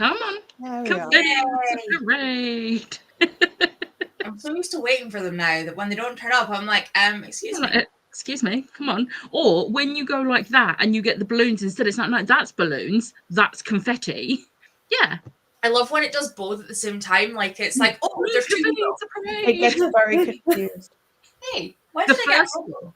Come on. There we Come are. on. Parade. I'm so used to waiting for them now that when they don't turn up, I'm like, excuse me. Excuse me, come on. Or when you go like that and you get the balloons instead, it's not like that's balloons, that's confetti. Yeah. I love when it does both at the same time. Like, it's like, oh, there's two people. It's a parade. It gets very confused. Hey, why did I get a logo?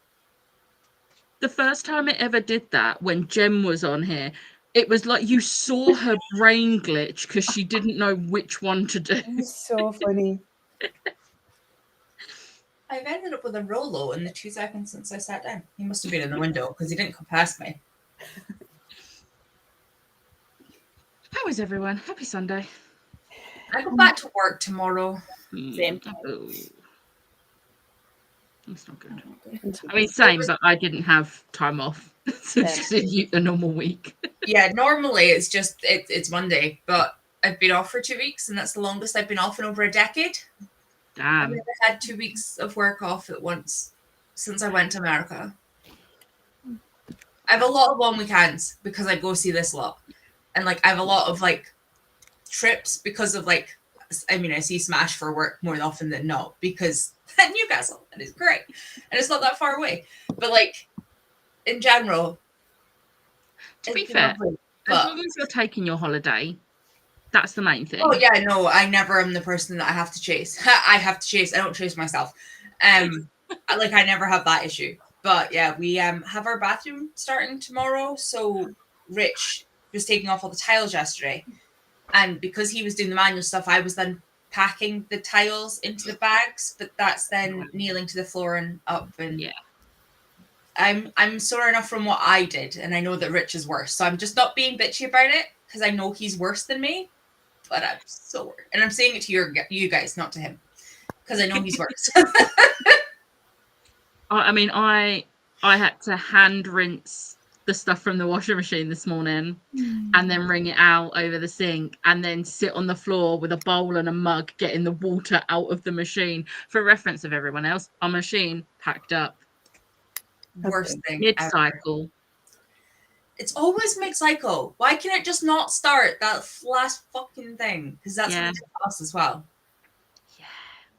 The first time it ever did that, when Jem was on here, it was like you saw her brain glitch because she didn't know which one to do. It's so funny. I've ended up with a Rolo in the 2 seconds since I sat down. He must have been in the window because he didn't come past me. How is everyone? Happy Sunday. I go back to work tomorrow. Same. Oh. That's not good. I mean, same, but I didn't have time off. So it's just a normal week. Yeah, normally it's just, it's Monday, but I've been off for 2 weeks and that's the longest I've been off in over a decade. I've Damn. never had 2 weeks of work off at once since I went to America. I have a lot of long weekends because I go see this lot. And like I have a lot of like trips because of like, I mean, I see Smash for work more often than not because Newcastle, and it's great. And it's not that far away. But like in general, To be fair, as long as you're taking your holiday, that's the main thing. Oh yeah, no, I never am the person that I have to chase. I have to chase. I don't chase myself. Like I never have that issue. But yeah, we have our bathroom starting tomorrow. So Rich was taking off all the tiles yesterday, and because he was doing the manual stuff, I was then packing the tiles into the bags. But that's then kneeling to the floor and up. And yeah, I'm sore enough from what I did, and I know that Rich is worse. So I'm just not being bitchy about it because I know he's worse than me. But I'm so worried. And I'm saying it to you guys, not to him. Because I know he's worse. I mean, I had to hand rinse the stuff from the washing machine this morning and then wring it out over the sink and then sit on the floor with a bowl and a mug getting the water out of the machine. For reference of everyone else, our machine packed up. Worst thing mid-cycle. It's always mid-cycle. Why can it just not start that last fucking thing? Because that's what it us as well. Yeah.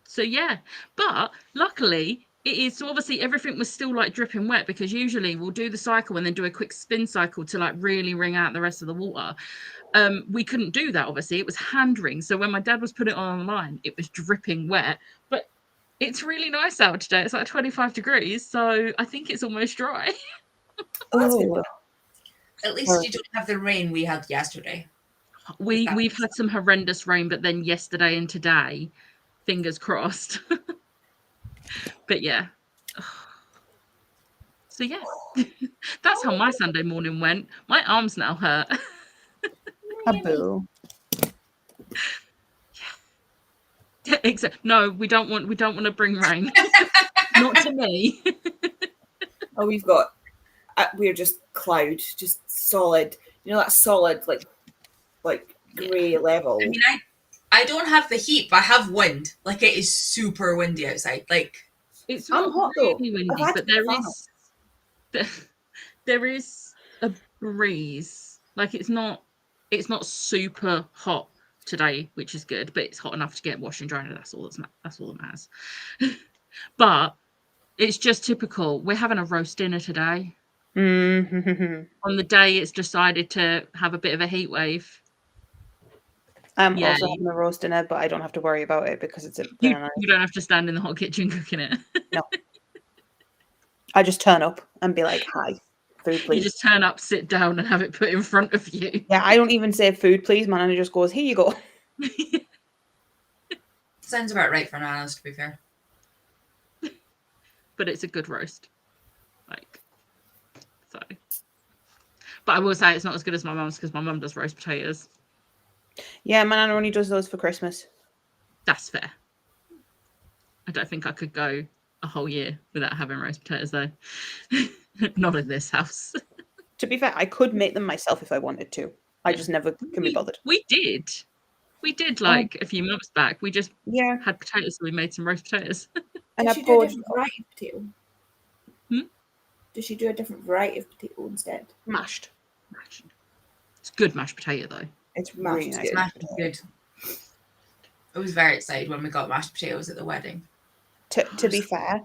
So yeah, but luckily it is. So obviously everything was still like dripping wet because usually we'll do the cycle and then do a quick spin cycle to like really wring out the rest of the water. We couldn't do that. Obviously, it was hand wring. So when my dad was putting it online, it was dripping wet. But it's really nice out today. It's like 25 degrees, so I think it's almost dry. Oh. At least you don't have the rain we had yesterday. We've had some horrendous rain, but then yesterday and today, fingers crossed. But yeah. So yeah, that's how my Sunday morning went. My arms now hurt. A boo. Yeah. Except no, we don't want to bring rain. Not to me. Oh, we're just cloud, just solid. You know that solid like grey level. I mean, I don't have the heat, but I have wind. Like it is super windy outside. Like it's not hot really though. windy, but there is a breeze. Like it's not super hot today, which is good, but it's hot enough to get washing dry. That's all that matters. But it's just typical. We're having a roast dinner today. Mm-hmm. On the day it's decided to have a bit of a heat wave. I'm also having a roast dinner, but I don't have to worry about it because it's you don't have to stand in the hot kitchen cooking it. No. I just turn up and be like, hi, food please. You just turn up, sit down and have it put in front of you. Yeah, I don't even say food please, man, and it just goes, here you go. Sounds about right for Nana's, to be fair. But it's a good roast. But I will say it's not as good as my mum's because my mum does roast potatoes. Yeah, my nana only does those for Christmas. That's fair. I don't think I could go a whole year without having roast potatoes though. Not in this house. To be fair, I could make them myself if I wanted to. I just never can be bothered. We did like a few months back. We just had potatoes, so we made some roast potatoes. And Does she do a different variety of potato? Does she do a different variety of potato instead? Mashed. It's good mashed potato though. It's Mashed really nice. potatoes. Mashed is good. I was very excited when we got mashed potatoes at the wedding. To be fair,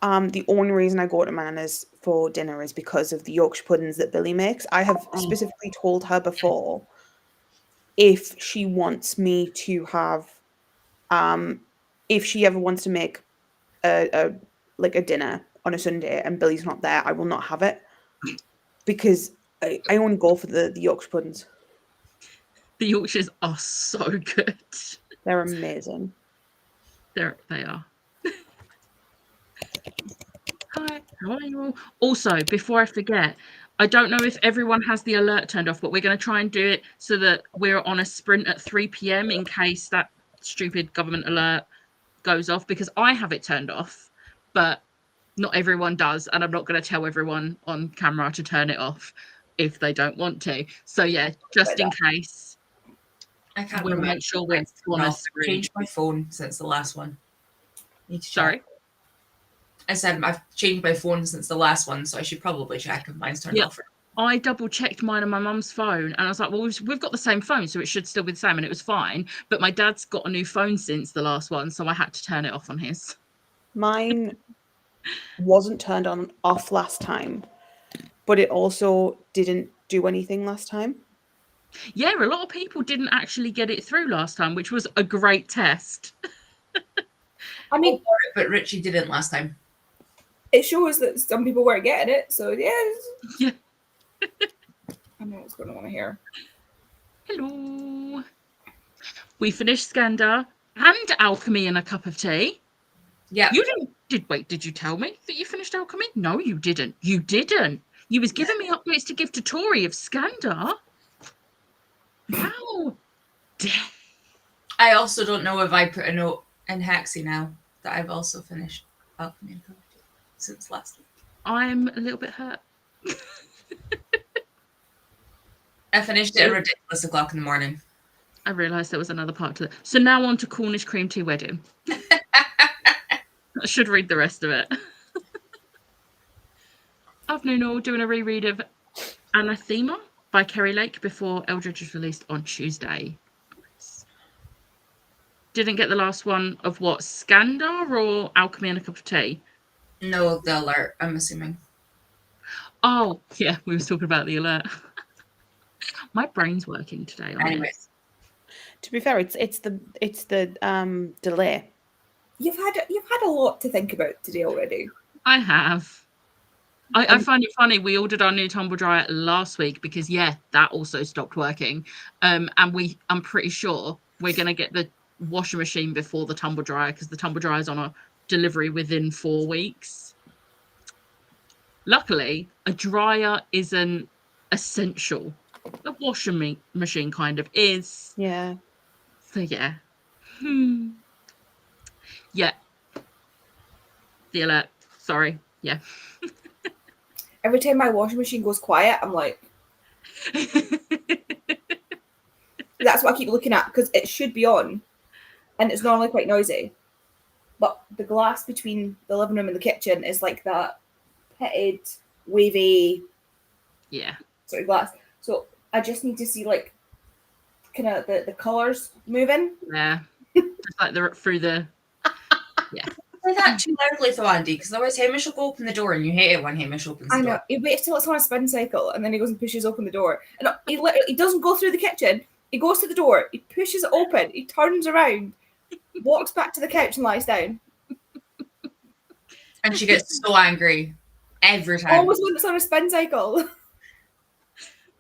the only reason I go to Manners for dinner is because of the Yorkshire puddings that Billy makes. I have specifically told her before if she wants me to have, if she ever wants to make a dinner on a Sunday and Billy's not there, I will not have it because I only go for the Yorkshire puddings. The Yorkshires are so good. They're amazing. They are. Hi, how are you all? Also, before I forget, I don't know if everyone has the alert turned off, but we're going to try and do it so that we're on a sprint at 3 p.m. in case that stupid government alert goes off, because I have it turned off, but not everyone does, and I'm not going to tell everyone on camera to turn it off if they don't want to. So yeah, just in case, I can't we'll remember. make sure we're on a I've screen. changed my phone since the last one. Need to check. Sorry. I said I've changed my phone since the last one, so I should probably check if mine's turned off. I double checked mine on my mum's phone, and I was like, well, we've got the same phone, so it should still be the same, and it was fine. But my dad's got a new phone since the last one, so I had to turn it off on his. Mine wasn't turned off last time, but it also didn't do anything last time. Yeah, a lot of people didn't actually get it through last time, which was a great test. I mean, But Richie didn't last time. it shows that some people weren't getting it. So yes. Yeah. I know what's going on here. Hello. We finished Skandar and Alchemy and a cup of tea. Yeah. You did you tell me that you finished Alchemy? No, you didn't. You didn't. You was giving me updates to give to Tori of Skandar. How dare. I also don't know if I put a note in Hexy now that I've also finished Alchemy and Cup of Tea since last week. I'm a little bit hurt. I finished it at a ridiculous o'clock in the morning. I realised there was another part to it. So now on to Cornish Cream Tea Wedding. I should read the rest of it. Afternoon all, doing a reread of Anathema by Kerry Lake before Eldridge is released on Tuesday. Didn't get the last one of what, Skandar or Alchemy and a Cup of Tea? No, the alert, I'm assuming. Oh, yeah, we was talking about the alert. My brain's working today. Anyways. To be fair, it's the delay. You've had a lot to think about today already. I have. I find it funny. We ordered our new tumble dryer last week because that also stopped working. And I'm pretty sure we're gonna get the washing machine before the tumble dryer because the tumble dryer is on a delivery within 4 weeks. Luckily, a dryer isn't essential. The washing machine kind of is. Yeah. So yeah. Yeah. The alert. Sorry. Yeah. Every time my washing machine goes quiet, I'm like, that's what I keep looking at because it should be on, and it's normally quite noisy. But the glass between the living room and the kitchen is like that pitted, wavy, sort of glass. So I just need to see like kind of the colours moving. Yeah. Just like through the. Yeah. Say that too loudly though, Andy, because otherwise Hamish will go open the door and you hate it when Hamish opens the I know. door. He waits till it's on a spin cycle and then he goes and pushes open the door. And he doesn't go through the kitchen. He goes to the door, he pushes it open, he turns around, walks back to the couch and lies down. And she gets so angry every time. Always when it's on a spin cycle.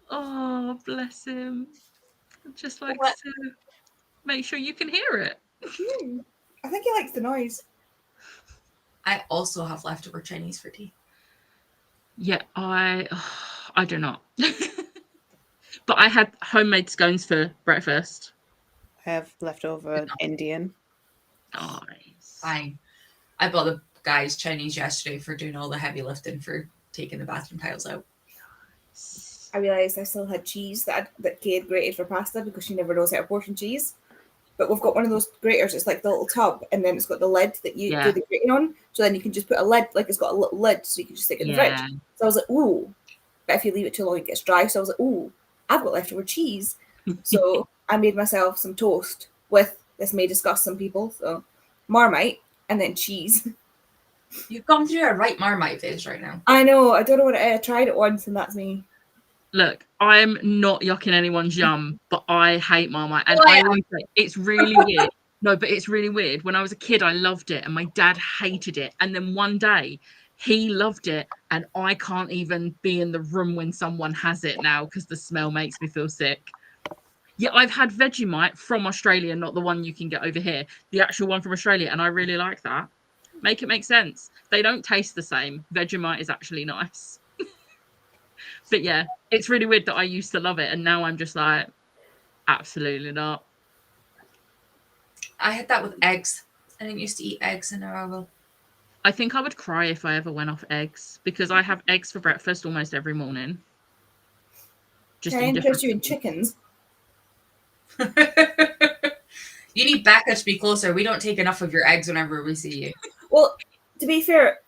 Oh, bless him. Just like to make sure you can hear it. I think he likes the noise. I also have leftover Chinese for tea. Yeah, I do not. But I had homemade scones for breakfast. I have leftover Indian. Nice. Fine. I bought the guys Chinese yesterday for doing all the heavy lifting for taking the bathroom tiles out. I realised I still had cheese that Kay had grated for pasta because she never knows how to portion cheese. But we've got one of those graters. It's like the little tub, and then it's got the lid that you do the grating on. So then you can just put a lid, like it's got a little lid, so you can just stick it in the fridge. So I was like, ooh. But if you leave it too long, it gets dry. So I was like, ooh, I've got leftover cheese. So I made myself some toast with, this may disgust some people, so Marmite and then cheese. You've gone through a right Marmite phase right now. I know, I don't know what I tried it once and that's me. Look, I'm not yucking anyone's yum, but I hate Marmite. And Oh, I yeah. always say, it's really weird. No, but it's really weird. When I was a kid, I loved it and my dad hated it. And then one day he loved it and I can't even be in the room when someone has it now because the smell makes me feel sick. Yeah, I've had Vegemite from Australia, not the one you can get over here, the actual one from Australia, and I really like that. Make it make sense. They don't taste the same. Vegemite is actually nice. But yeah, it's really weird that I used to love it and now I'm just like, absolutely not. I had that with eggs. I didn't used to eat eggs, and now I will. I think I would cry if I ever went off eggs because I have eggs for breakfast almost every morning. Just Can I in interest different you in forms. chickens? You need Becca to be closer. We don't take enough of your eggs whenever we see you. Well, to be fair,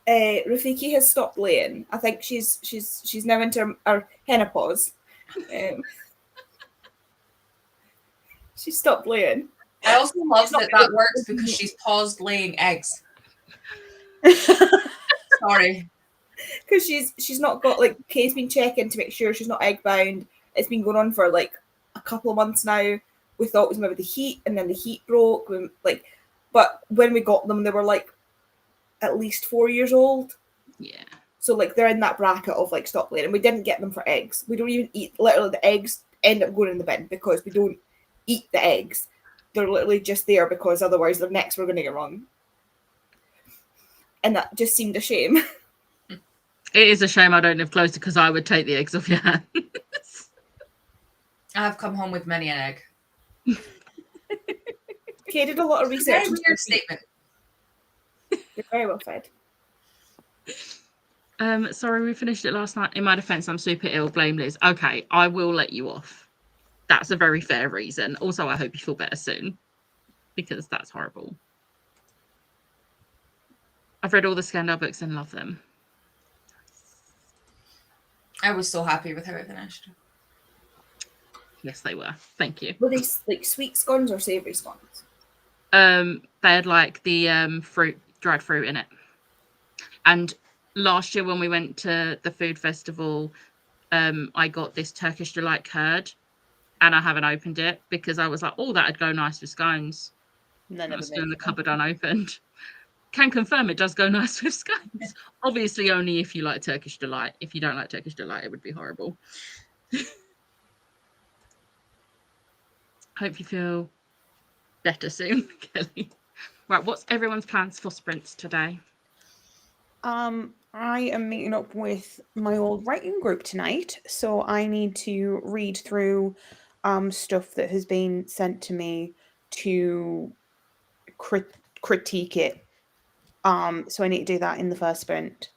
Rafiki has stopped laying. I think she's now into her henopause. She stopped laying. I also love She's not that that works because she's paused laying eggs. Sorry. Because she's not got, like, Kay's been checking to make sure she's not egg bound. It's been going on for like a couple of months now. We thought it was maybe the heat, and then the heat broke. But when we got them, they were like at least 4 years old. Yeah. So like they're in that bracket of like stop laying. And we didn't get them for eggs. We don't even eat, literally the eggs end up going in the bin because we don't eat the eggs. They're literally just there because otherwise their necks were going to get wrong. And that just seemed a shame. It is a shame I don't live closer because I would take the eggs off your hands. I have come home with many an egg. Kay did a lot of Very research. weird statement. You're very well fed. Sorry, we finished it last night. In my defense, I'm super ill. Blame Liz. Okay, I will let you off. That's a very fair reason. Also, I hope you feel better soon because that's horrible. I've read all the Scandal books and love them. I was so happy with how it finished. Yes, they were. Thank you. Were they like sweet scones or savoury scones? They had like the dried fruit in it. And last year when we went to the food festival, I got this Turkish Delight curd and I haven't opened it because I was like, oh, that'd go nice with scones. None I of was them still in the make cupboard unopened. Can confirm it does go nice with scones. Obviously only if you like Turkish Delight. If you don't like Turkish Delight, it would be horrible. Hope you feel better soon, Kelly. Right, what's everyone's plans for sprints today? I am meeting up with my old writing group tonight, so I need to read through stuff that has been sent to me to critique it. So I need to do that in the first sprint.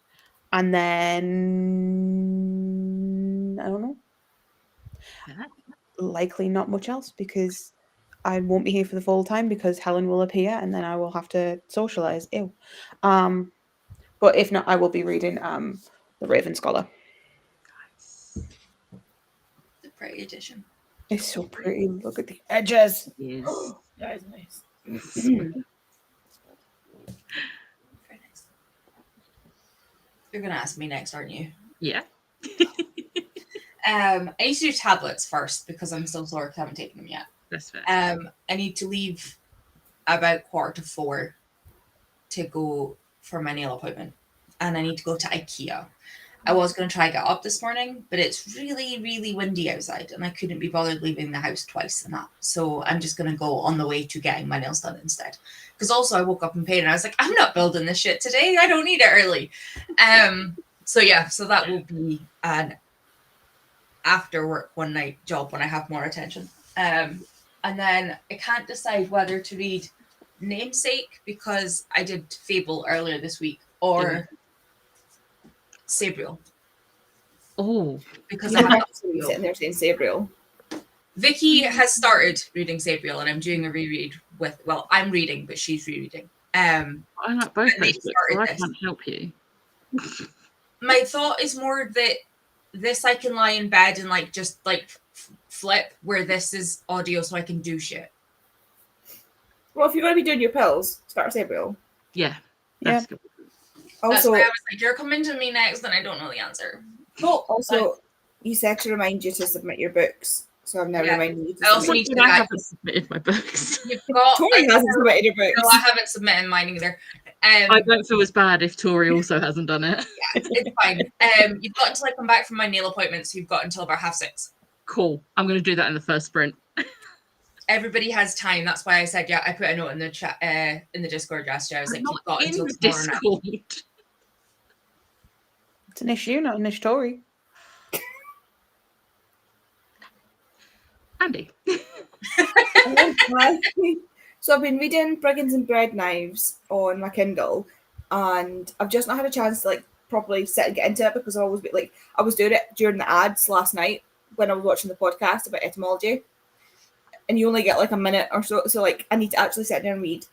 And then I don't know. Yeah. Likely not much else because I won't be here for the full time because Helen will appear and then I will have to socialize. Ew. But if not, I will be reading The Raven Scholar. The pretty edition. It's so pretty. Look at the edges. Yes. That is nice. Very nice. You're gonna ask me next, aren't you? Yeah. I need to do tablets first because I'm still sore because I haven't taken them yet. That's fair. I need to leave about 3:45 to go for my nail appointment, and I need to go to IKEA. I was going to try get up this morning, but it's really, really windy outside, and I couldn't be bothered leaving the house twice and that. So I'm just going to go on the way to getting my nails done instead. Because also I woke up in pain, and I was like, I'm not building this shit today. I don't need it early. So that will be an after work one night job when I have more attention. And then I can't decide whether to read Namesake because I did Fable earlier this week or Sabriel. Oh, Because I'm I'm not sitting there saying Sabriel. Vicky has started reading Sabriel and I'm doing a reread with, well, I'm reading, but she's rereading. I like both And they those books, so I started can't help you. My thought is more that this I can lie in bed and like just like flip where this is audio so I can do shit. Well, if you're going to be doing your pills, start Sabriel. Yeah, Yeah. that's good. That's Also, why I was like, you're coming to me next and I don't know the answer. no, also, you said to remind you to submit your books. So I'm now Yeah. reminding you to I also submit. need to I get- haven't submitted my books. You've got. Tori hasn't submitted her books. No, I haven't submitted mine either. I don't feel as bad if Tori also hasn't done it. It's fine. You've got until I come back from my nail appointment, so you've got until about 6:30. Cool. I'm going to do that in the first sprint. Everybody has time. That's why I said, yeah, I put a note in the chat, in the Discord yesterday. I was like, I'm you've got not until in tomorrow night. Discord. It's an issue, not an story. Andy. So I've been reading Brigands and Bread Knives on my Kindle, and I've just not had a chance to like properly sit and get into it because I always be like I was doing it during the ads last night when I was watching the podcast about etymology, and you only get like a minute or so. So like I need to actually sit down and read.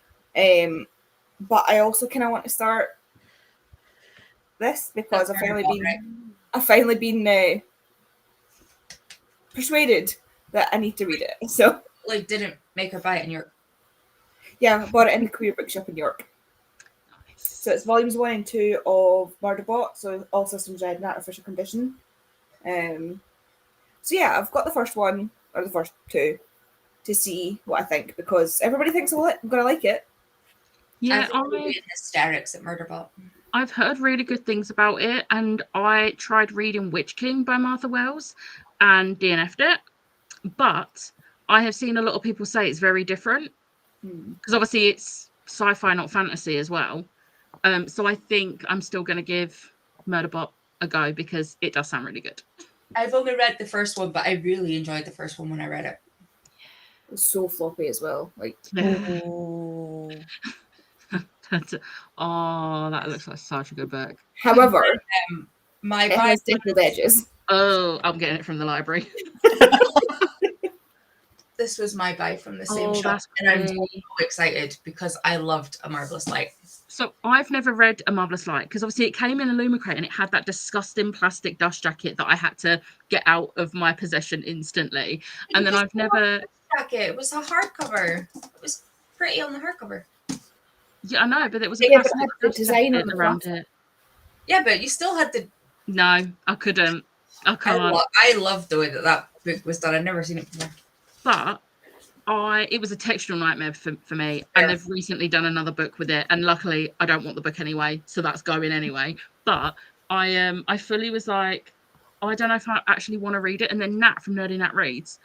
But I also kind of want to start this because That's I've finally very been I've finally been persuaded that I need to read it. So Like, didn't make her buy it in Europe. yeah, I bought it in the Queer Bookshop in York. So it's volumes 1 and 2 of Murderbot, so All Systems Red and Artificial Condition. So yeah, I've got the first one, or the first two, to see what I think, because everybody thinks I'm going to like it. Yeah, I think we'll be in hysterics at Murderbot. I've heard really good things about it, and I tried reading Witch King by Martha Wells and DNF'd it, but I have seen a lot of people say it's very different because obviously it's sci-fi, not fantasy as well. So I think I'm still going to give Murderbot a go because it does sound really good. I've only read the first one, but I really enjoyed the first one when I read it. It's so floppy as well. Like, Oh. Oh, that looks like such a good book. however, My it vibe, has dimpled edges. Oh, I'm getting it from the library. this was my buy from the same Oh, shop, that's and I'm great. so excited because I loved A Marvelous Light. So I've never read A Marvelous Light because obviously it came in a Lumicrate and it had that disgusting plastic dust jacket that I had to get out of my possession instantly. And then I've never... Jacket. It was a hardcover. It was pretty on the hardcover. Yeah, I know, but it was a Yeah, but it plastic had the dust design jacket on the around front. it. Yeah, but you still had the. No, I couldn't. I can't. I loved the way that book was done. I'd never seen it before. But it was a textual nightmare for me, Yeah. and they've recently done another book with it, and luckily I don't want the book anyway, so that's going anyway. But I fully was like, I don't know if I actually want to read it, and then Nat from Nerdy Nat Reads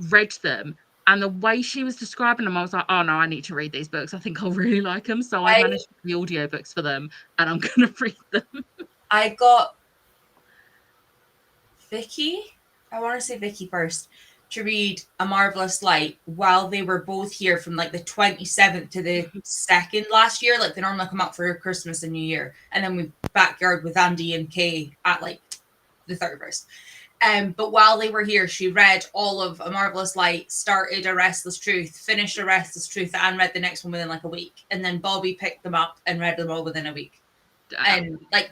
read them, and the way she was describing them, I was like, oh no, I need to read these books. I think I'll really like them, so I managed the audiobooks for them, and I'm gonna read them. I got Vicky. I want to say Vicky first to read A Marvelous Light while they were both here from like the 27th to the 2nd last year. Like they normally come up for Christmas and New Year, and then we backyard with Andy and Kay at like the 31st. But while they were here, she read all of A Marvelous Light, started A Restless Truth, finished A Restless Truth, and read the next one within like a week. And then Bobby picked them up and read them all within a week. And like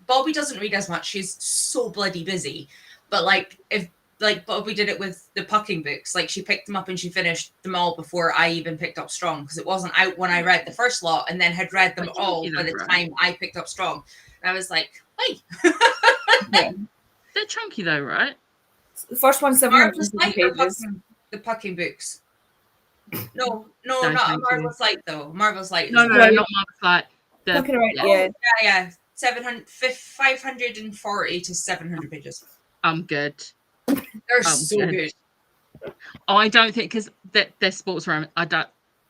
Bobby doesn't read as much. She's so bloody busy. But like if like Bobby did it with the Pucking books, like she picked them up and she finished them all before I even picked up Strong because it wasn't out when I read the first lot and then had read them all by the time I picked up Strong. And I was like, hey. Yeah. They're chunky though, right? The first one's Marvelous 750 Light or pages. the Pucking books? No, Don't not A think so. Marvelous Light though. Marvelous Light. No, is not Marvelous Light. Talking about, yeah. yeah. 540 to 700 pages. I'm good. They're so good. good. I don't think because they're sports romance.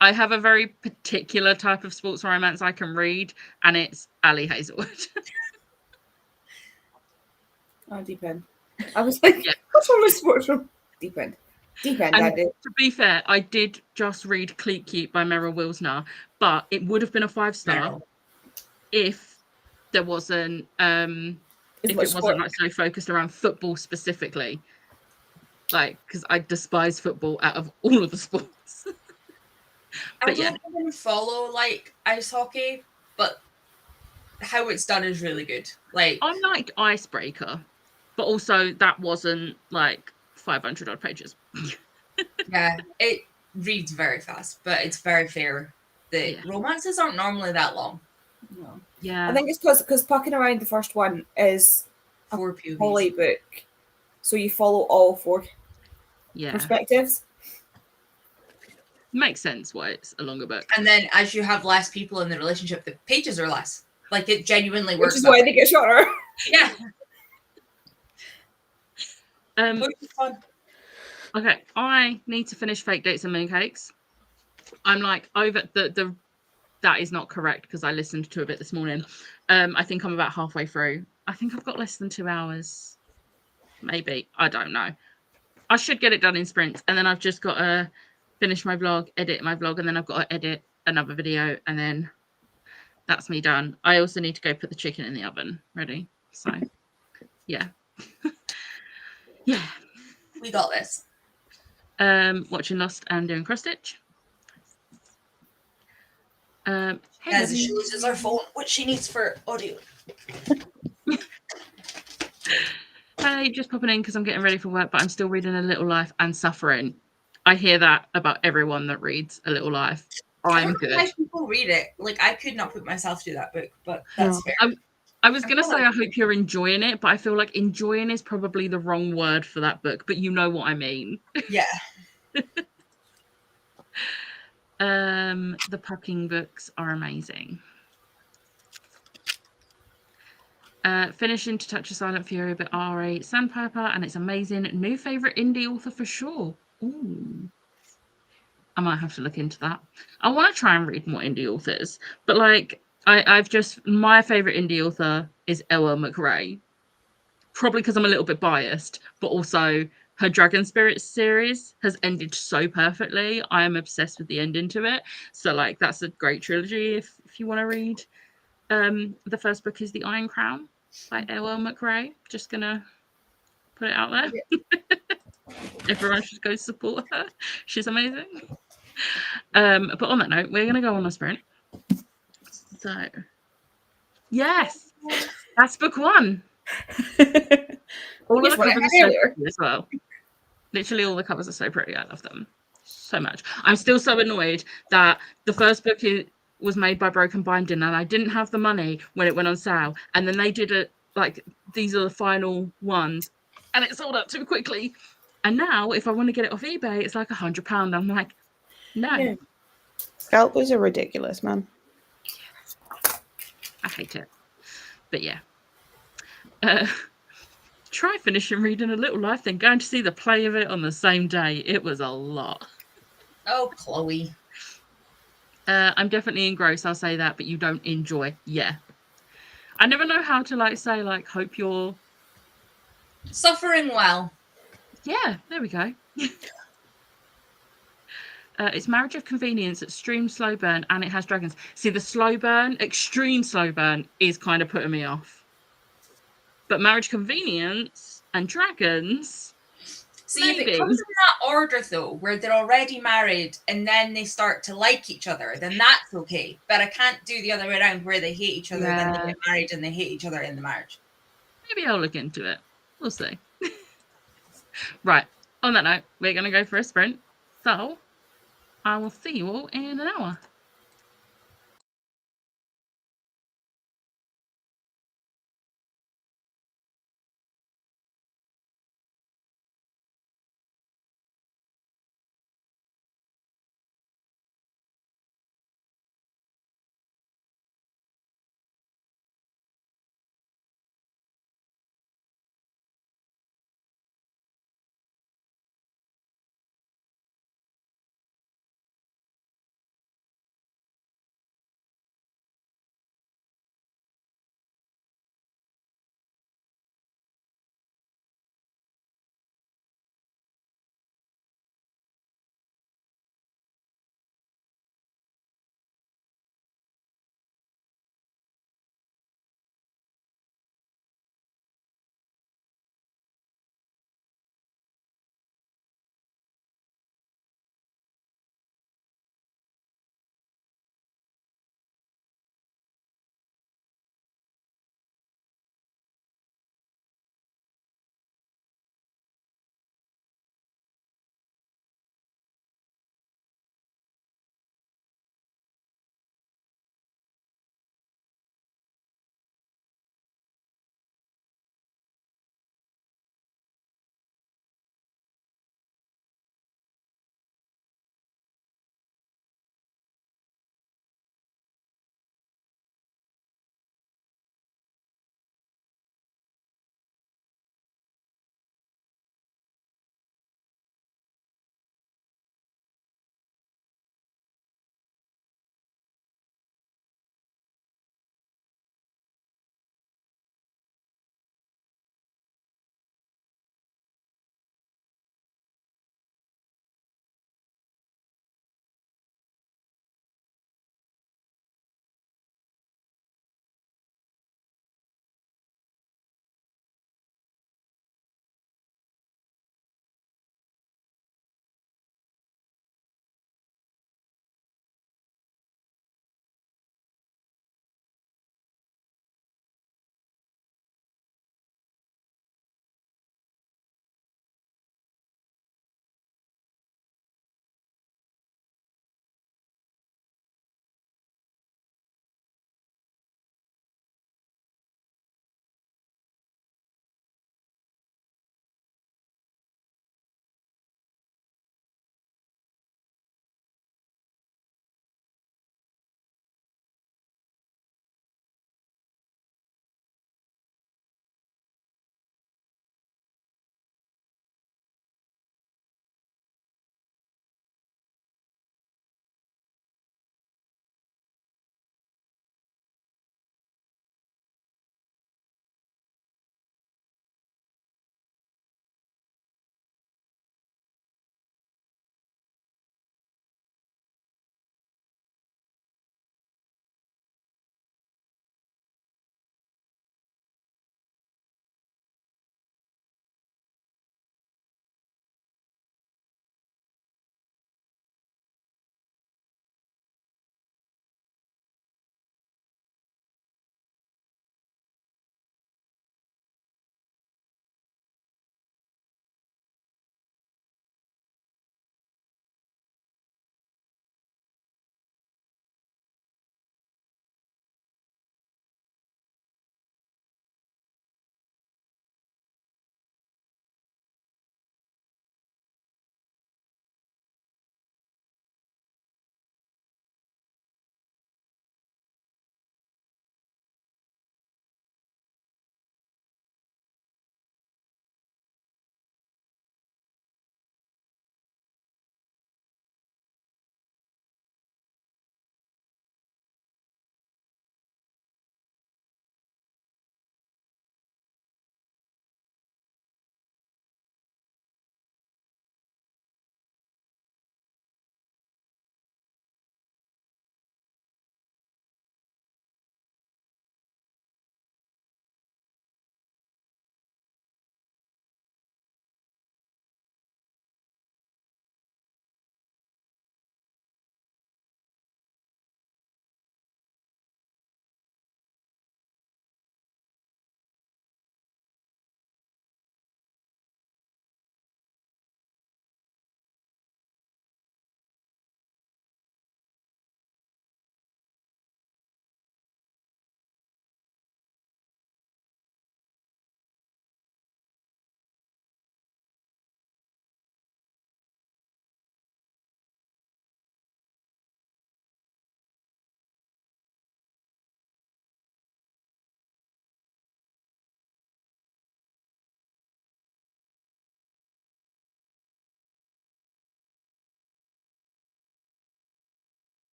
I have a very particular type of sports romance I can read, and it's Ali Hazelwood. Oh, Deep End. I was like, Yeah. what's wrong with sports room? Deep End. Deep End, And I did. to be fair, I did just read Cleat Cute by Meryl Wilsner, but it would have been a 5-star Meryl. if there wasn't if it wasn't like so focused around football specifically. Like, because I despise football out of all of the sports. I But yeah. don't even follow like ice hockey, but how it's done is really good. Like I liked Icebreaker, but also that wasn't like 500 odd pages. Yeah, it reads very fast, but it's very fair. The Yeah. romances aren't normally that long. No. Yeah. I think it's because Pucking Around, the first one, is 4 POVs. poly book, so you follow all four Yeah. perspectives. Makes sense why it's a longer book. And then as you have less people in the relationship, the pages are less. Like it genuinely Which works. is that why way. they get shorter. Yeah, Um, which is fun. okay, I need to finish Fake Dates and Mooncakes. I'm like over the that is not correct because I listened to a bit this morning. I think I'm about halfway through. I think I've got less than 2 hours. Maybe. I don't know. I should get it done in sprints, and then I've just got to finish my vlog, edit my vlog, and then I've got to edit another video, and then that's me done. I also need to go put the chicken in the oven ready. So yeah. Yeah. We got this. Watching Lost and doing cross stitch. Hey, As Lily. she loses her phone, which she needs for audio. Hey, just popping in because I'm getting ready for work, but I'm still reading A Little Life and suffering. I hear that about everyone that reads A Little Life. I I'm don't know why good. people read it. Like I could not put myself through that book, but that's No. fair. I was gonna feel say like- I hope you're enjoying it, but I feel like enjoying is probably the wrong word for that book, but you know what I mean. Yeah. The Pucking books are amazing. Finishing To Touch a Silent Fury by R.A. Sandpiper, and it's amazing. New favourite indie author for sure. Ooh. I might have to look into that. I want to try and read more indie authors, but like I've just my favourite indie author is Ella McRae. Probably because I'm a little bit biased, but also her Dragon Spirit series has ended so perfectly. I am obsessed with the ending to it. So like that's a great trilogy if you want to read. The first book is The Iron Crown by Ella McRae. Just gonna put it out there. Everyone should go support her. She's amazing. But on that note, we're gonna go on a sprint. So yes, that's book one. All of Yes, the what I covers are had so earlier. pretty as well. Literally all the covers are so pretty. I love them so much. I'm still so annoyed that the first book was made by Broken Binding and I didn't have the money when it went on sale. And then they did it like these are the final ones and it sold out too quickly. And now if I want to get it off eBay, it's like £100. I'm like, no, No. Scalpers are ridiculous, man. I hate it. But yeah. Try finishing reading A Little Life, then going to see the play of it on the same day. It was a lot. Oh, Chloe. I'm definitely engrossed, I'll say that, but you don't enjoy. Yeah. I never know how to like say like hope you're Suffering well. yeah, there we go. It's Marriage of Convenience, Extreme Slow Burn, and it has dragons. See, the slow burn, extreme slow burn is kind of putting me off. But Marriage Convenience and dragons. See, if Maybe. it comes in that order, though, where they're already married and then they start to like each other, then that's okay. But I can't do the other way around where they hate each other, then they Yeah. get married and they hate each other in the marriage. Maybe I'll look into it. We'll see. Right. On that note, we're going to go for a sprint. So I will see you all in an hour.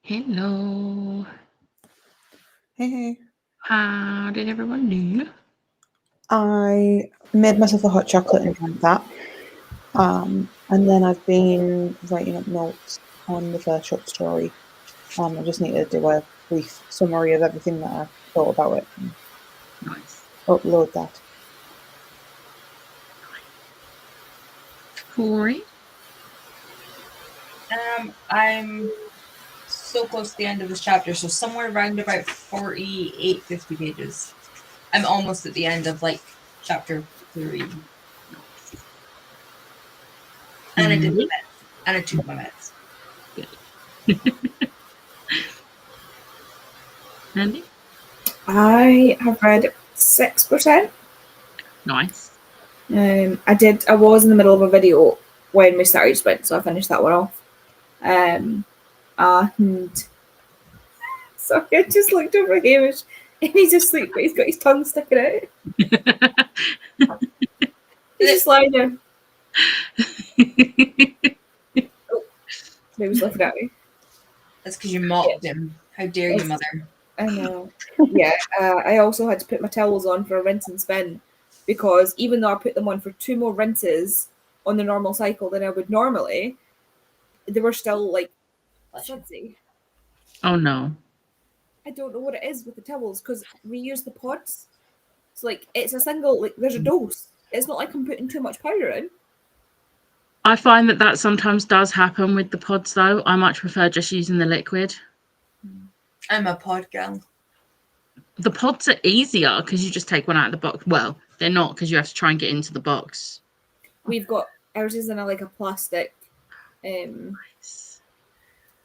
Hello. Hey. How did everyone do? I made myself a hot chocolate and drank that. And then I've been writing up notes on the first short story. I just need to do a brief summary of everything that I thought about it and Nice. upload that. Corey? I'm so close to the end of this chapter, so somewhere around about 48, 50 pages. I'm almost at the end of like chapter 3. Nice. And I did Mhm. the meds. And I took my meds. Andy? I have read 6%. Nice. I was in the middle of a video when we started Sprint, so I finished that one off. And sorry, I just looked over at Hamish and he's asleep, but he's got his tongue sticking out. He's just lying there. He was looking at me. That's because you mocked him. How dare you, mother? I know. Yeah, I also had to put my towels on for a rinse and spin because even though I put them on for 2 more rinses on the normal cycle than I would normally, they were still like sudsy. Oh no. I don't know what it is with the towels because we use the pods. So like it's a single, like there's a dose. It's not like I'm putting too much powder in. I find that sometimes does happen with the pods though. I much prefer just using the liquid. I'm a pod girl. The pods are easier because you just take one out of the box. Well, they're not because you have to try and get into the box. We've got ours is in a plastic.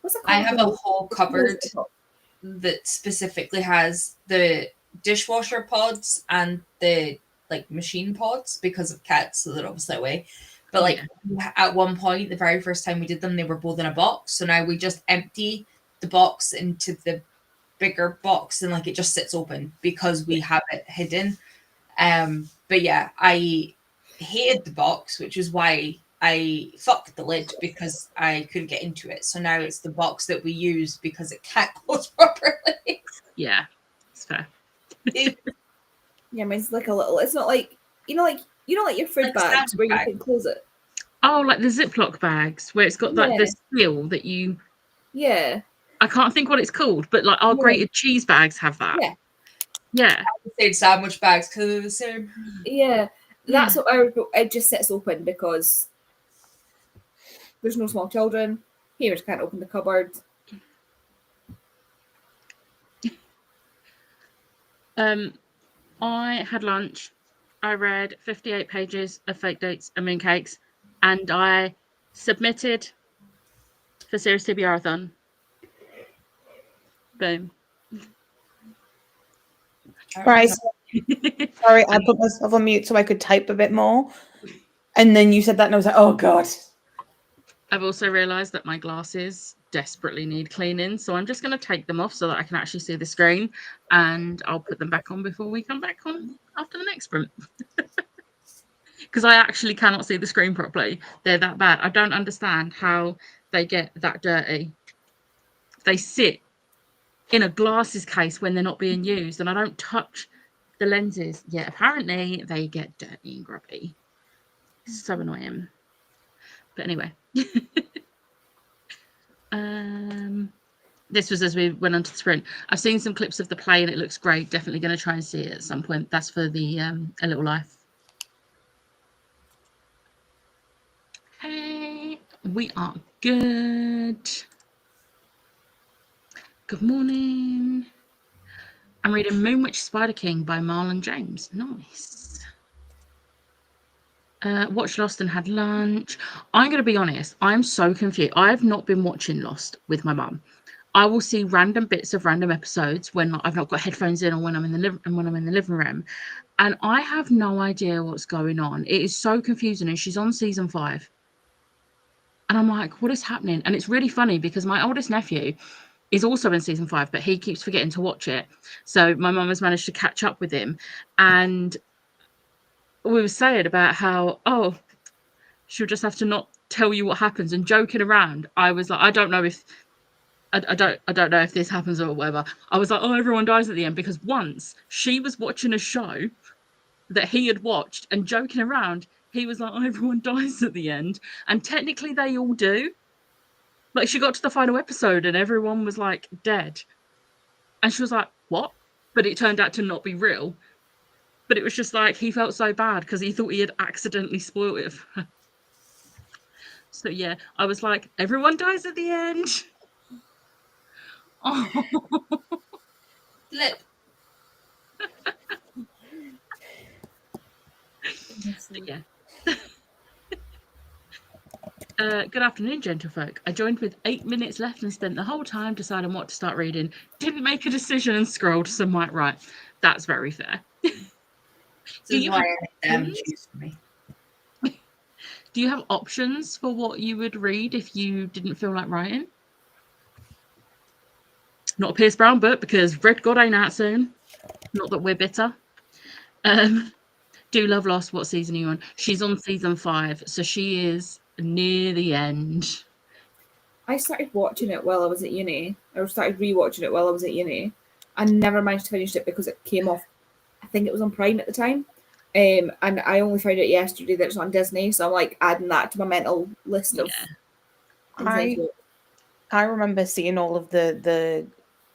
What's it called? I have a whole cupboard that specifically has the dishwasher pods and the like machine pods because of cats, so they're obviously away. But like at one point, the very first time we did them, they were both in a box. So now we just empty the box into the bigger box and like it just sits open because we have it hidden. But yeah, I hated the box, which is why I fucked the lid because I couldn't get into it. So now it's the box that we use because it can't close properly. Yeah, it's fair. Yeah, mine's like a little. It's not like like your food Like bags sandwich where you bag. can close it. Oh, like the Ziploc bags where it's got like Yeah. the seal that you. Yeah. I can't think what it's called, but like our Yeah. grated cheese bags have that. Yeah. Yeah. I would say sandwich bags because they're the same. Yeah. That's what it just sits open because there's no small children. Hamish can't open the cupboard. I had lunch. I read 58 pages of fake dates and mooncakes, and I submitted for Series TBR-a-thon. Boom. Right. Sorry, I put myself on mute so I could type a bit more. And then you said that and I was like, oh God. I've also realised that my glasses desperately need cleaning, so I'm just going to take them off so that I can actually see the screen, and I'll put them back on before we come back on after the next sprint. Because I actually cannot see the screen properly. They're that bad. I don't understand how they get that dirty. They sit in a glasses case when they're not being used, and I don't touch the lenses. Yeah, apparently they get dirty and grubby. So annoying. But anyway. This was as we went on to the sprint. I've seen some clips of the play and it looks great. Definitely going to try and see it at some point. That's for the A Little Life. Hey, we are good. Good morning. I'm reading Moonwitch Spider King by Marlon James. Nice. Watched Lost and had lunch. I'm going to be honest. I'm so confused. I have not been watching Lost with my mum. I will see random bits of random episodes when I've not got headphones in or when I'm in the living room, and I have no idea what's going on. It is so confusing, and she's on season 5, and I'm like, what is happening? And it's really funny because my oldest nephew is also in season 5, but he keeps forgetting to watch it. So my mum has managed to catch up with him, and we were saying about how she'll just have to not tell you what happens and joking around. I was like, I don't know if I don't know if this happens or whatever. I was like, oh, everyone dies at the end, because once she was watching a show that he had watched and joking around, he was like, oh, everyone dies at the end, and technically they all do. Like, she got to the final episode and everyone was like dead, and she was like, what? But it turned out to not be real. But it was just like, he felt so bad because he thought he had accidentally spoiled it for her. So yeah, I was like, everyone dies at the end. Oh. Flip. Yeah. Good afternoon, gentlefolk. I joined with 8 minutes left and spent the whole time deciding what to start reading. Didn't make a decision and scrolled some might write. That's very fair. This is you why have I let them options? choose for me. Do you have options for what you would read if you didn't feel like writing? Not a Pierce Brown book, because Red God ain't out soon. Not that we're bitter. Do Love Lost. What season are you on? She's on season 5, so she is near the end. I started watching it while I was at uni. I started rewatching it while I was at uni. I never managed to finish it because it came off. I think it was on Prime at the time. And I only found out yesterday that it's on Disney, so I'm like adding that to my mental list of Yeah. things I need to watch. I remember seeing all of the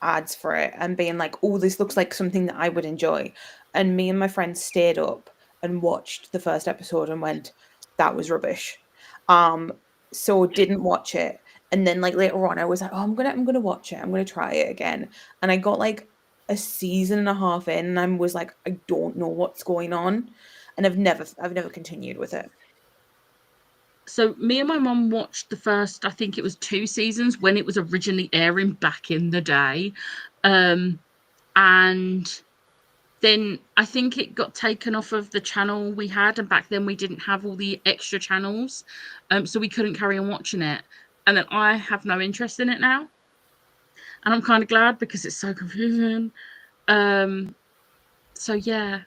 ads for it and being like, oh, this looks like something that I would enjoy. And me and my friends stayed up and watched the first episode and went, that was rubbish. So didn't watch it. And then like later on I was like, oh, I'm gonna watch it. I'm gonna try it again. And I got like a season and a half in and I was like, I don't know what's going on. And I've never continued with it. So me and my mum watched the first, I think it was 2 seasons when it was originally airing back in the day. And then I think it got taken off of the channel we had, and back then we didn't have all the extra channels, so we couldn't carry on watching it. And then I have no interest in it now, and I'm kind of glad because it's so confusing. So yeah,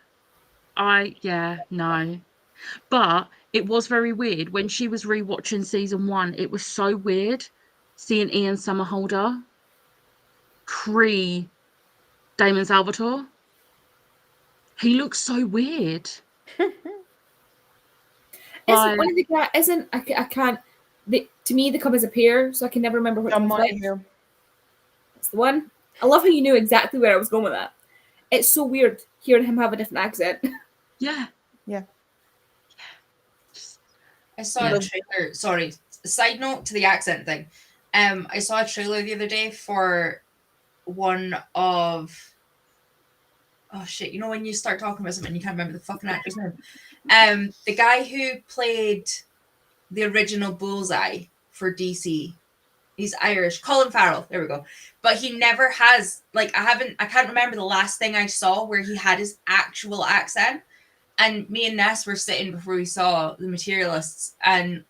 no. But it was very weird when she was rewatching season 1. It was so weird seeing Ian Somerhalder Damon Salvatore. He looks so weird. Isn't one of the guys? Isn't I can't. To me, they come as a pair, so I can never remember which John one's which. Monahan. That's the one. I love how you knew exactly where I was going with that. It's so weird hearing him have a different accent. Yeah. I saw a trailer. Sorry, side note to the accent thing. I saw a trailer the other day for one of. Oh shit! You know when you start talking about something, you can't remember the fucking actor's name. The guy who played the original Bullseye for DC. He's Irish. Colin Farrell. There we go. But he never has, like, I can't remember the last thing I saw where he had his actual accent. And me and Ness were sitting before we saw The Materialists, and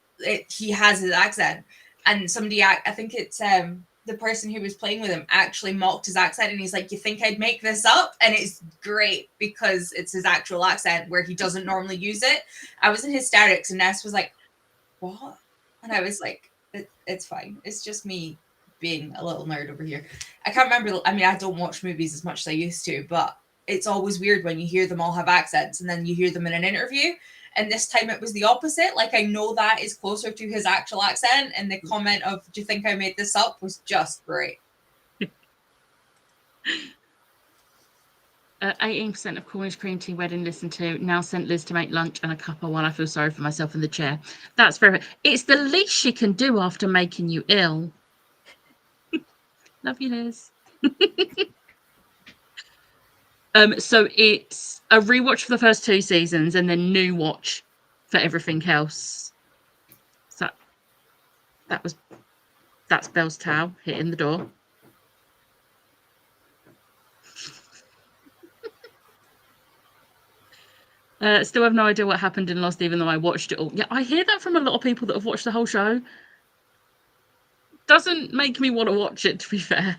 he has his accent. And somebody, I think it's the person who was playing with him actually mocked his accent, and he's like, you think I'd make this up? And it's great because it's his actual accent where he doesn't normally use it. I was in hysterics, and Ness was like, what? And I was like, it's fine. It's just me being a little nerd over here. I can't remember. I mean, I don't watch movies as much as I used to, but it's always weird when you hear them all have accents and then you hear them in an interview. And this time it was the opposite. Like, I know that is closer to his actual accent. And the comment of, do you think I made this up, was just great. 18% of Cornish cream tea wedding listened to. Now sent Liz to make lunch and a cuppa while I feel sorry for myself in the chair. That's very. It's the least she can do after making you ill. Love you, Liz. So it's a rewatch for the first 2 seasons and then new watch for everything else. So that's Belle's towel hitting the door. Still have no idea what happened in Lost, even though I watched it all. Yeah, I hear that from a lot of people that have watched the whole show. Doesn't make me want to watch it, to be fair.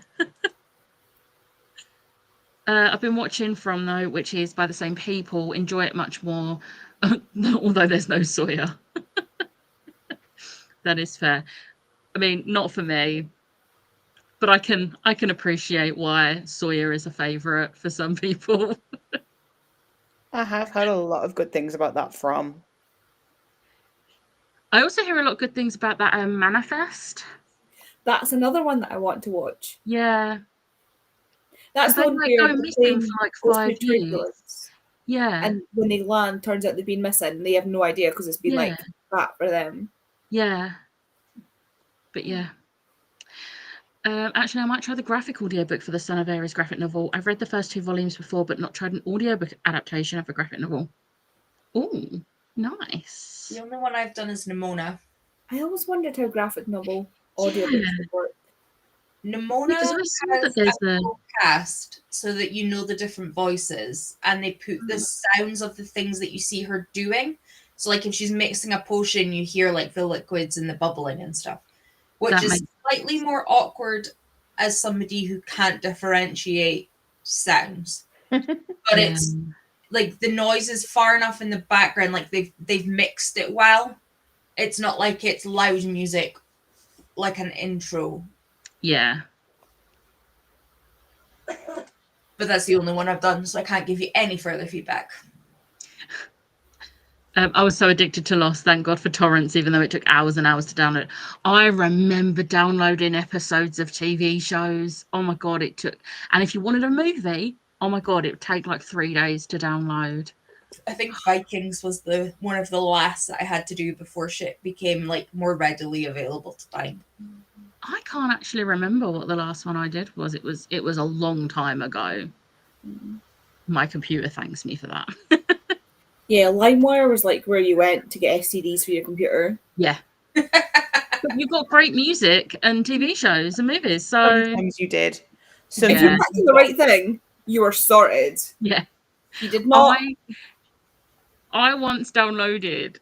I've been watching From, though, which is by the same people. Enjoy it much more, although there's no Sawyer. That is fair. I mean, not for me. but I can appreciate why Sawyer is a favourite for some people. I have heard a lot of good things about that from. I also hear a lot of good things about that Manifest. That's another one that I want to watch. Yeah, That's because the they one like where go the missing plane for like goes 5 through years. turbulence, Yeah, and when they land, turns out they've been missing. They have no idea because it's been Yeah. like that for them. yeah, but yeah. Actually, I might try the graphic audiobook for the Son of Ares graphic novel. I've read the first 2 volumes before, but not tried an audiobook adaptation of a graphic novel. Ooh, nice. The only one I've done is Nimona. I always wondered how graphic novel audiobooks would work. Nimona Because I saw that has there's a a full cast so that you know the different voices, and they put the sounds of the things that you see her doing. So, like if she's mixing a potion, you hear like the liquids and the bubbling and stuff, which That is makes slightly more awkward as somebody who can't differentiate sounds. But yeah. it's like the noise is far enough in the background, like they've mixed it well. It's not like it's loud music like an intro. Yeah. But that's the only one I've done, so I can't give you any further feedback. I was so addicted to Lost, thank God for torrents, even though it took hours and hours to download. I remember downloading episodes of TV shows. Oh my God, it took... And if you wanted a movie, oh my God, it would take like 3 days to download. I think Vikings was the one of the last that I had to do before shit became like more readily available to find. I can't actually remember what the last one I did was. It was a long time ago. My computer thanks me for that. Yeah, LimeWire was like where you went to get SCDs for your computer. Yeah. But you've got great music and TV shows and movies, so Sometimes you did. If Sometimes you Yeah. backed the right thing, you were sorted. yeah. You did not. I once downloaded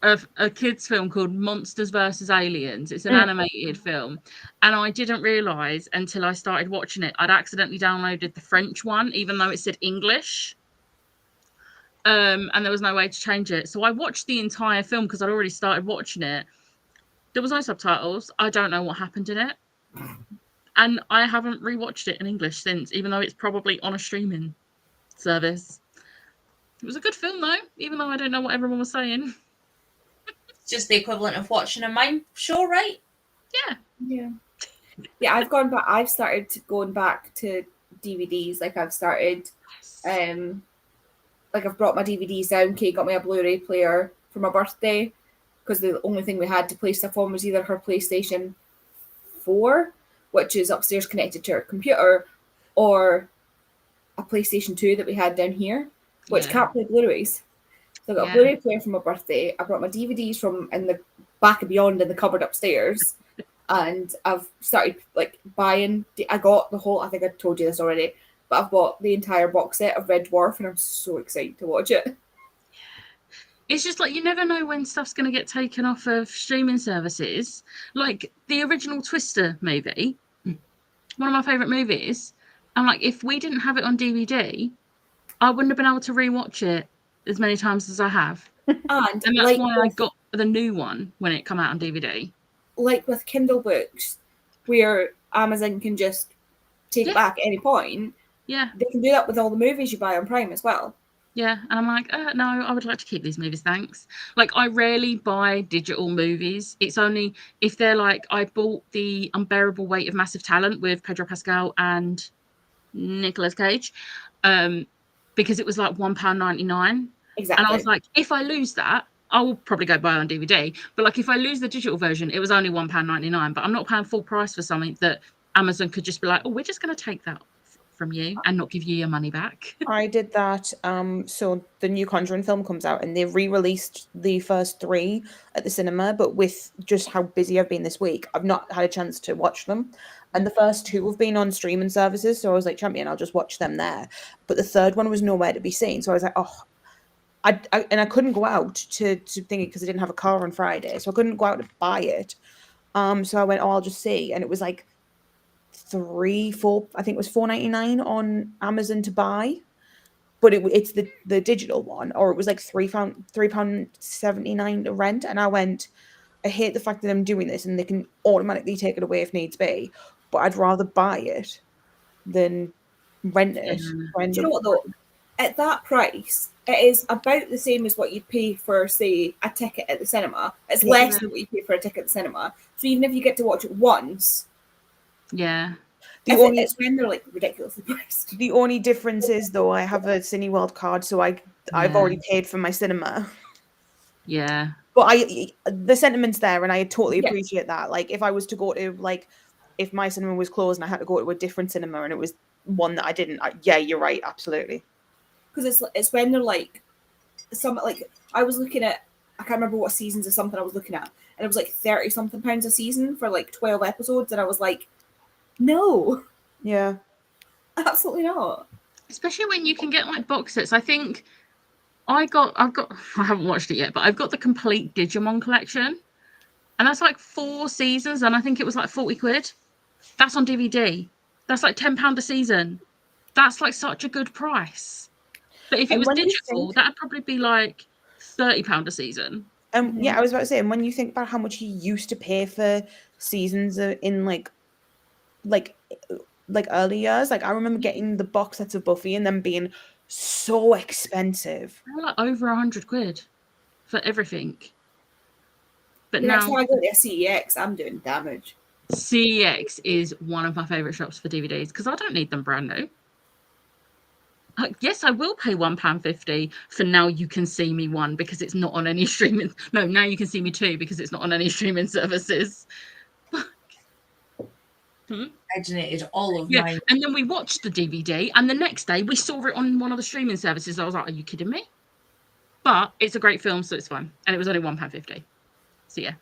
a kids film called Monsters vs. Aliens. It's an Mm. animated film, and I didn't realise until I started watching it I'd accidentally downloaded the French one, even though it said English. And there was no way to change it. So I watched the entire film because I'd already started watching it. There was no subtitles. I don't know what happened in it. And I haven't rewatched it in English since, even though it's probably on a streaming service. It was a good film though, even though I don't know what everyone was saying. It's just the equivalent of watching a mime show, right? Yeah. Yeah, I've gone back. I've started going back to DVDs. Like I've started, like I've brought my DVDs down. Kate got me a Blu-ray player for my birthday because the only thing we had to play stuff on was either her PlayStation 4, which is upstairs connected to her computer, or a PlayStation 2 that we had down here, which Yeah. can't play Blu-rays. So I got Yeah. a Blu-ray player for my birthday. I brought my DVDs from in the back of Beyond in the cupboard upstairs, and I've started like buying. I got the whole. I think I told you this already, but I've bought the entire box set of Red Dwarf, and I'm so excited to watch it. It's just like you never know when stuff's going to get taken off of streaming services. Like the original Twister movie, one of my favourite movies. I'm like, if we didn't have it on DVD, I wouldn't have been able to rewatch it as many times as I have. And And that's like why I with, got the new one when it came out on DVD. like with Kindle books, where Amazon can just take Yeah. it back at any point, Yeah, they can do that with all the movies you buy on Prime as well. yeah. And I'm like, no, I would like to keep these movies, thanks. Like, I rarely buy digital movies. It's only if they're like, I bought The Unbearable Weight of Massive Talent with Pedro Pascal and Nicolas Cage, because it was like £1.99. Exactly. And I was like, if I lose that, I will probably go buy it on DVD. But like, if I lose the digital version, it was only £1.99. But I'm not paying full price for something that Amazon could just be like, oh, we're just going to take that from you and not give you your money back. I did that. So the new Conjuring film comes out, and they re-released the first 3 at the cinema. But with just how busy I've been this week, I've not had a chance to watch them. And the first 2 have been on streaming services, so I was like, champion, I'll just watch them there. But the third one was nowhere to be seen, so I was like, oh. I couldn't go out to think it because I didn't have a car on Friday, so I couldn't go out to buy it. So I went, oh, I'll just see, and it was like 3-4, I think it was $4.99 on Amazon to buy, but it's the digital one, or it was like £3.79 to rent, and I went, I hate the fact that I'm doing this and they can automatically take it away if needs be, but I'd rather buy it than rent it. Yeah. Do you know what though? At that price, it is about the same as what you'd pay for, say, a ticket at the cinema. It's less Yeah. than what you pay for a ticket at the cinema. So even if you get to watch it once, Yeah. it's when they're like ridiculously priced. The only difference is though I have a Cineworld card, so I've Yeah. already paid for my cinema. Yeah. But the sentiment's there, and I totally Yeah. appreciate that. Like, if I was to go to, like, if my cinema was closed and I had to go to a different cinema and it was one that I didn't, yeah, you're right, absolutely. Because it's when they're like, I was looking at, I can't remember what seasons of something I was looking at, and it was like 30 something pounds a season for like 12 episodes, and I was like, no, Yeah. absolutely not. Especially when you can get like box sets. I think I haven't watched it yet, but I've got the complete Digimon collection. And that's like 4 seasons, and I think it was like 40 quid. That's on DVD. That's like £10 a season. That's like such a good price. But if it And was when you digital, think- that'd probably be like £30 a season. Yeah, I was about to say, and when you think about how much you used to pay for seasons in like early years, like I remember getting the box sets of Buffy and them being so expensive. They're like over 100 quid for everything. But The next now time I go to CEX, I'm doing damage. CEX is one of my favourite shops for DVDs because I don't need them brand new. Yes, I will pay £1.50 for Now You Can See Me 1 because it's not on any streaming. No, Now You Can See Me 2 because it's not on any streaming services. I donated all of Yeah, mine. and then we watched the DVD, and the next day we saw it on one of the streaming services. I was like, "Are you kidding me?" But it's a great film, so it's fine, and it was only £1.50. So yeah.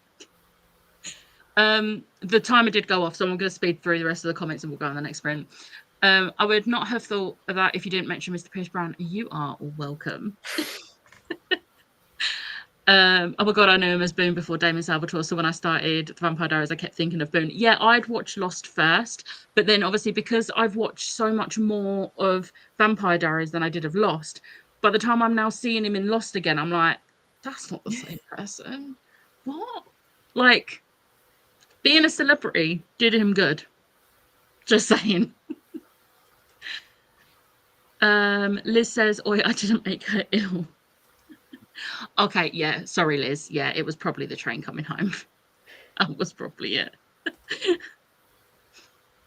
The timer did go off, so I'm going to speed through the rest of the comments, and we'll go on the next sprint. I would not have thought of that if you didn't mention Mr. Pierce Brown. You are welcome. Oh my god, I knew him as Boone before Damon Salvatore. So when I started The Vampire Diaries, I kept thinking of Boone. Yeah, I'd watched Lost first, but then obviously because I've watched so much more of Vampire Diaries than I did of Lost, by the time I'm now seeing him in Lost again, I'm like, that's not the same person. What? Like, being a celebrity did him good. Just saying. Liz says, "Oi, I didn't make her ill." Okay, yeah, sorry, Liz. Yeah, it was probably the train coming home. That was probably it.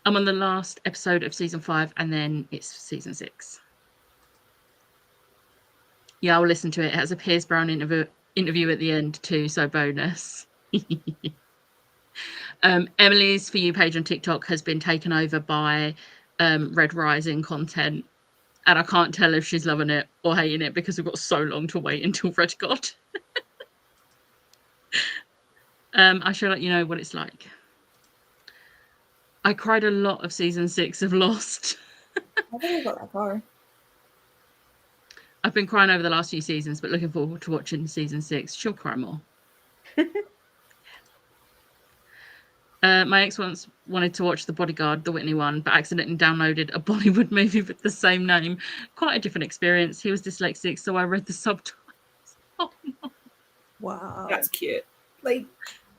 I'm on the last episode of season 5, and then it's season 6. Yeah, I'll listen to it. It has a Pierce Brown interview at the end too, so bonus. Emily's For You page on TikTok has been taken over by Red Rising content, and I can't tell if she's loving it or hating it because we've got so long to wait until Red God. I shall let you know what it's like. I cried a lot of season 6 of Lost. I think I got that far. I've been crying over the last few seasons, but looking forward to watching season 6. She'll cry more. My ex once wanted to watch The Bodyguard, the Whitney one, but accidentally downloaded a Bollywood movie with the same name. Quite a different experience. He was dyslexic, so I read the subtitles. Oh, no. Wow. That's cute. Like,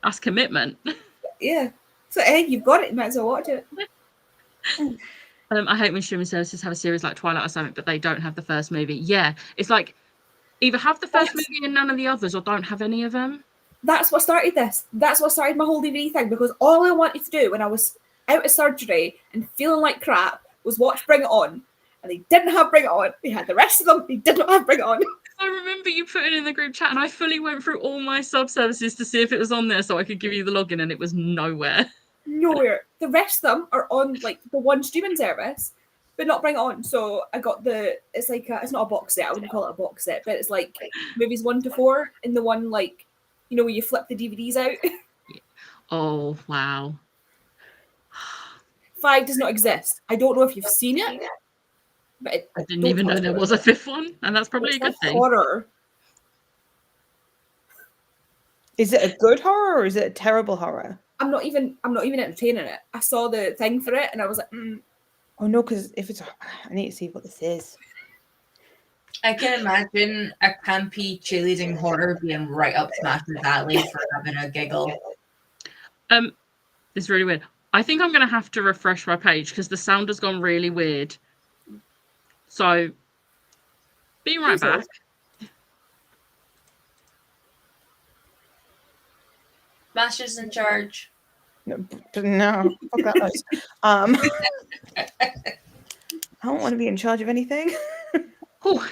That's commitment. yeah. So, hey, you've got it. You might as well watch it. I hate when streaming services have a series like Twilight or something, but they don't have the first movie. Yeah, it's like either have the first movie and none of the others, or don't have any of them. That's what started this. That's what started my whole DVD thing, because all I wanted to do when I was out of surgery and feeling like crap was watch Bring It On. And they didn't have Bring It On. They had the rest of them. They did not have Bring It On. I remember you put it in the group chat, and I fully went through all my sub services to see if it was on there so I could give you the login, and it was nowhere. Nowhere. The rest of them are on like the one streaming service, but not Bring It On. So I got it's like it's not a box set. I wouldn't call it a box set, but it's like movies 1 to 4 in the one, like, you know, where you flip the DVDs out. Oh, wow. 5 does not exist. I don't know if you've seen it, but I didn't even know there was a 5th one, and that's probably a good thing. Horror. Is it a good horror or is it a terrible horror? I'm not even entertaining it. I saw the thing for it and I was like, Oh no, because if it's, I need to see what this is. I can imagine a campy cheerleading horror being right up Smash's alley for having a giggle. It's really weird. I think I'm going to have to refresh my page because the sound has gone really weird. So, be right Who's back. this? Master's in charge. No, fuck that noise. I don't want to be in charge of anything. Oh,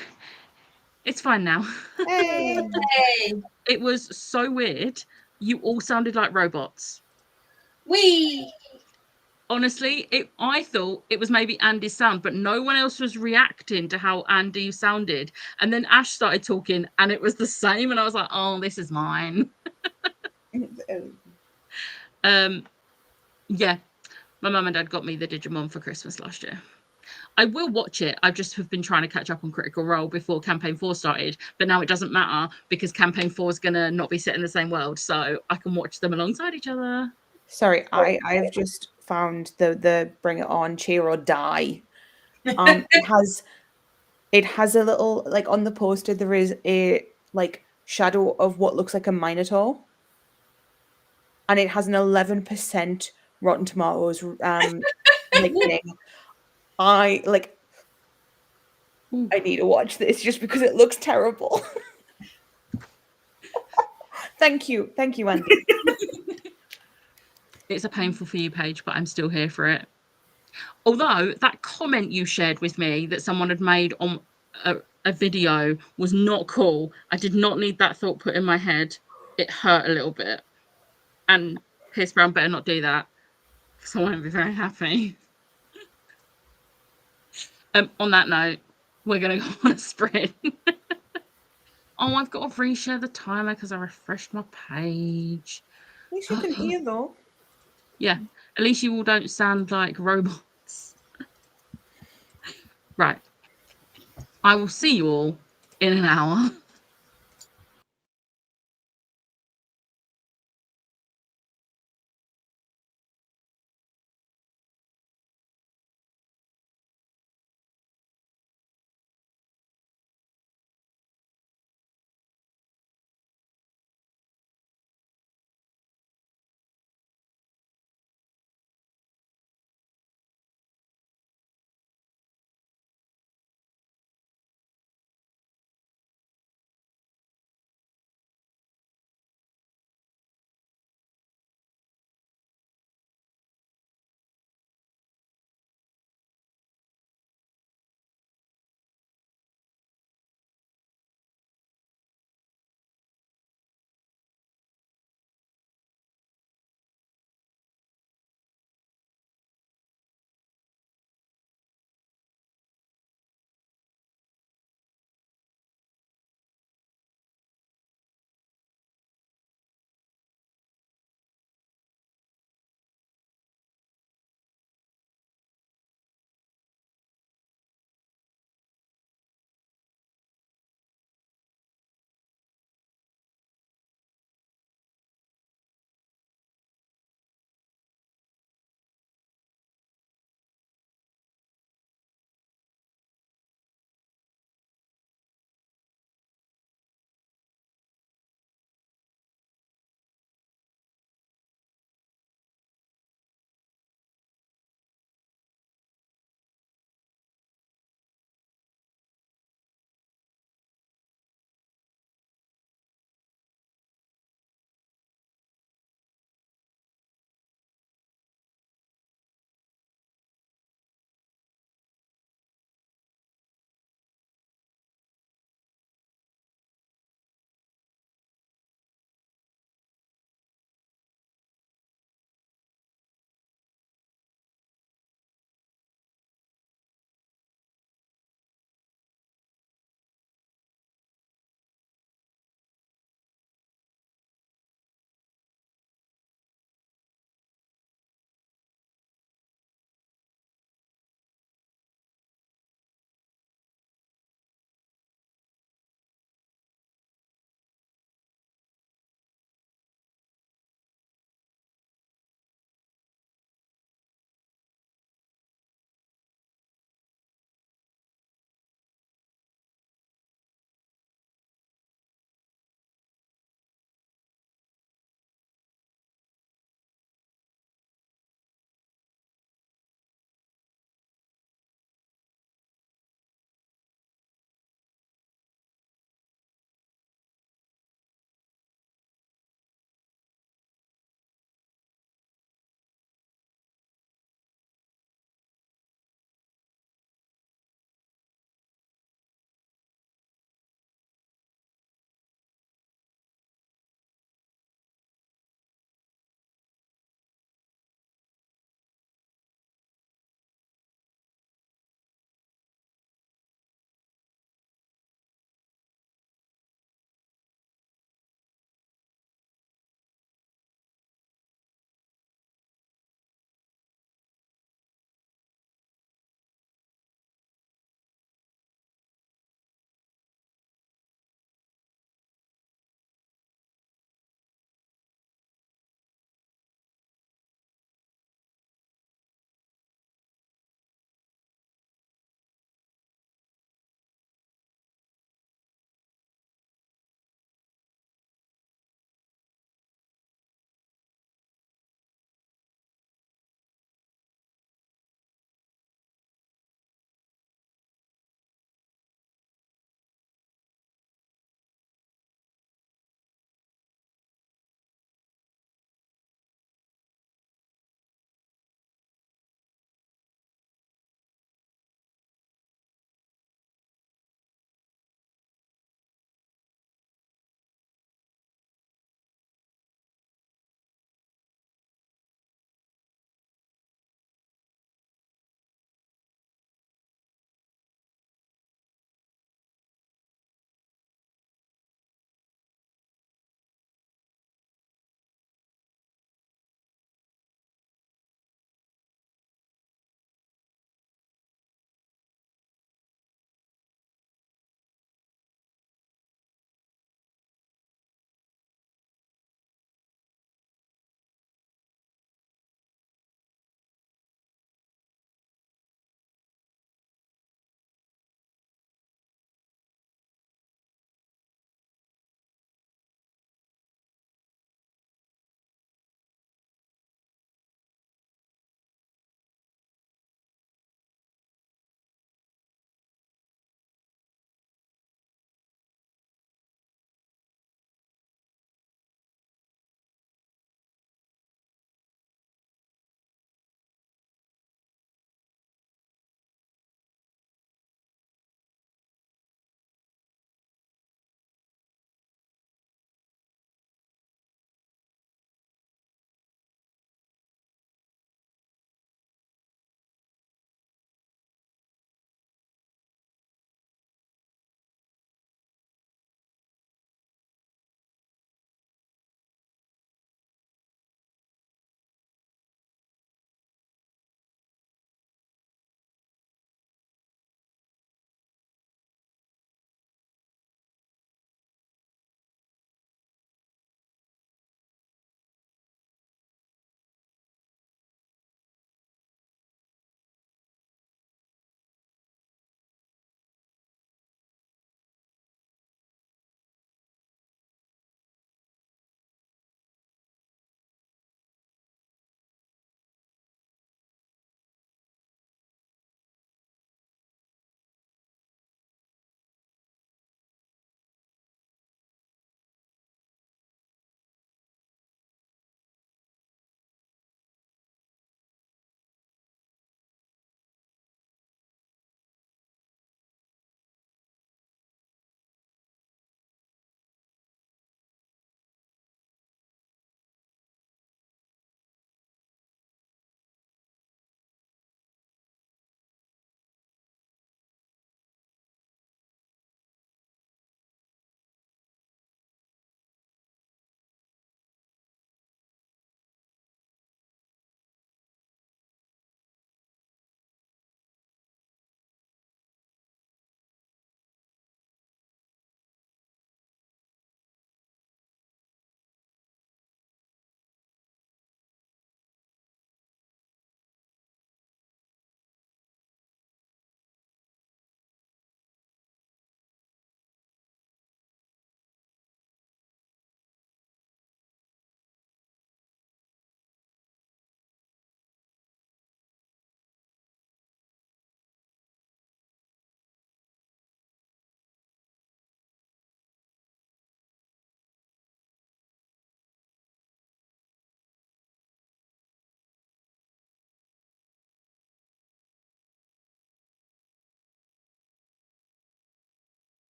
it's fine now. Hey. Hey, It was so weird. You all sounded like robots. we. Honestly, I thought it was maybe Andy's sound, but no one else was reacting to how Andy sounded. And then Ash started talking and it was the same. And I was like, oh, this is mine. Yeah, my mum and dad got me the Digimon for Christmas last year. I will watch it. I just have been trying to catch up on Critical Role before Campaign 4 started, but now it doesn't matter because Campaign 4 is going to not be set in the same world, so I can watch them alongside each other. Sorry, I've just found the Bring It On Cheer or Die. It has a little, like, on the poster there is a like shadow of what looks like a Minotaur, and it has an 11% Rotten Tomatoes rating. I need to watch this just because it looks terrible. Thank you, Andy. It's a painful for you page, but I'm still here for it. Although that comment you shared with me that someone had made on a video was not cool. I did not need that thought put in my head. It hurt a little bit. And Pierce Brown better not do that because I won't be very happy. On that note, we're going to go on a sprint. Oh, I've got to reshare the timer because I refreshed my page. At least you can hear though. Yeah, at least you all don't sound like robots. Right. I will see you all in an hour.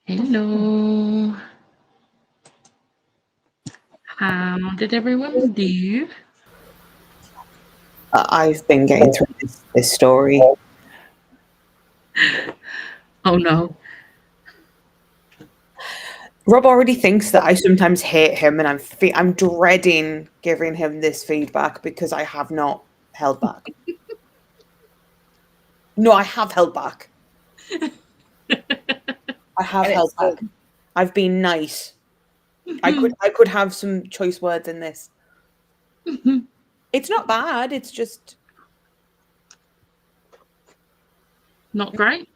Hello. How did everyone do? I've been getting through this story. Oh no. Rob already thinks that I sometimes hate him, and I'm dreading giving him this feedback because I have not held back. No, I have held back. I have And held it's back. I've been nice. I could have some choice words in this. It's not bad. It's just Not great.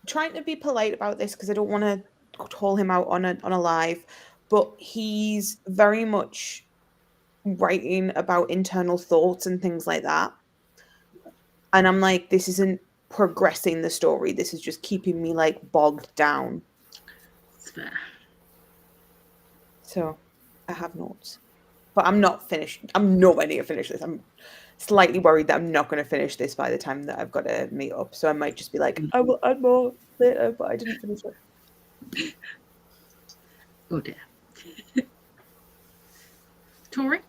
trying to be polite about this because I don't want to call him out on a live, but he's very much writing about internal thoughts and things like that. And I'm like, this isn't progressing the story. This is just keeping me like bogged down. It's fair. So I have notes. But I'm not finished. I'm nowhere near finished this. I'm slightly worried that I'm not going to finish this by the time that I've got to meet up. So I might just be like, I will add more later, but I didn't finish it. Oh dear. Tori?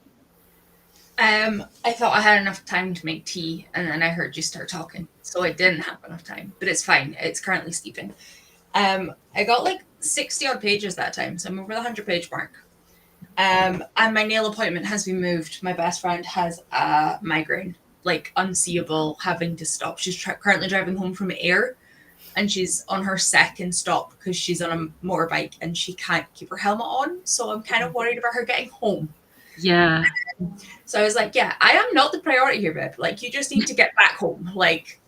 I thought I had enough time to make tea, and then I heard you start talking, so I didn't have enough time. But it's fine. It's currently sleeping. I got like 60 odd pages that time, so I'm over the 100-page mark. And my nail appointment has been moved. My best friend has a migraine, like unseeable, having to stop. She's currently driving home from Ayr, and she's on her second stop because she's on a motorbike and she can't keep her helmet on. So I'm kind of worried about her getting home. Yeah. So I was like, yeah, I am not the priority here, babe. Like, you just need to get back home. Like,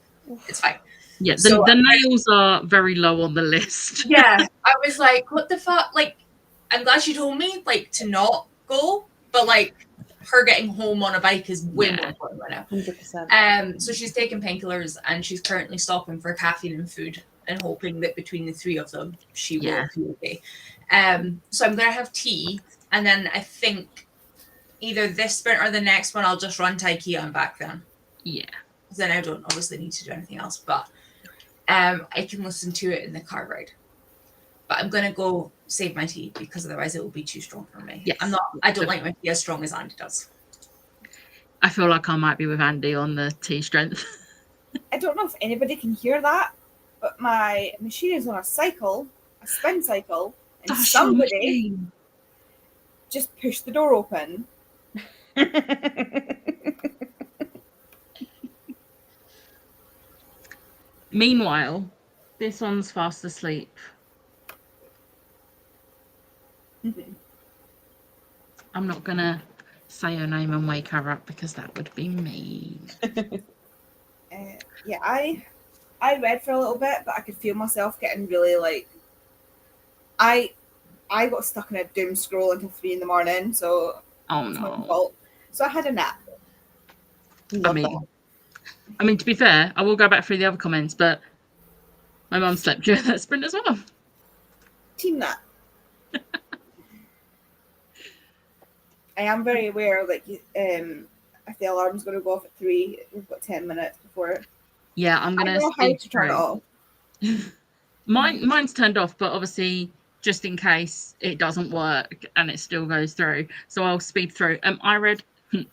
it's fine. Yeah, So the nails are very low on the list. Yeah, I was like, what the fuck? Like, I'm glad she told me, like, to not go, but, like, her getting home on a bike is way more important right now. 100%. So she's taking painkillers, and she's currently stopping for caffeine and food and hoping that between the three of them, she will be okay. So I'm going to have tea, and then I think either this sprint or the next one, I'll just run to IKEA and back then. Yeah. Then I don't obviously need to do anything else, but I can listen to it in the car ride. But I'm gonna go save my tea because otherwise it will be too strong for me. Yes. I don't like my tea as strong as Andy does. I feel like I might be with Andy on the tea strength. I don't know if anybody can hear that, but my machine is on a cycle, a spin cycle, and somebody just pushed the door open. Meanwhile, this one's fast asleep. Mm-hmm. I'm not gonna say her name and wake her up because that would be mean. Yeah, I read for a little bit, but I could feel myself getting really like I got stuck in a doom scroll until 3 a.m, so Oh it's my no. fault. So I had a nap. I mean, to be fair, I will go back through the other comments, but my mum slept during that sprint as well. Team nap. I am very aware, like, if the alarm's going to go off at 3, we've got 10 minutes before. Yeah, I'm I gonna know how to turn it off. Mine's turned off, but obviously just in case it doesn't work and it still goes through, so I'll speed through. I read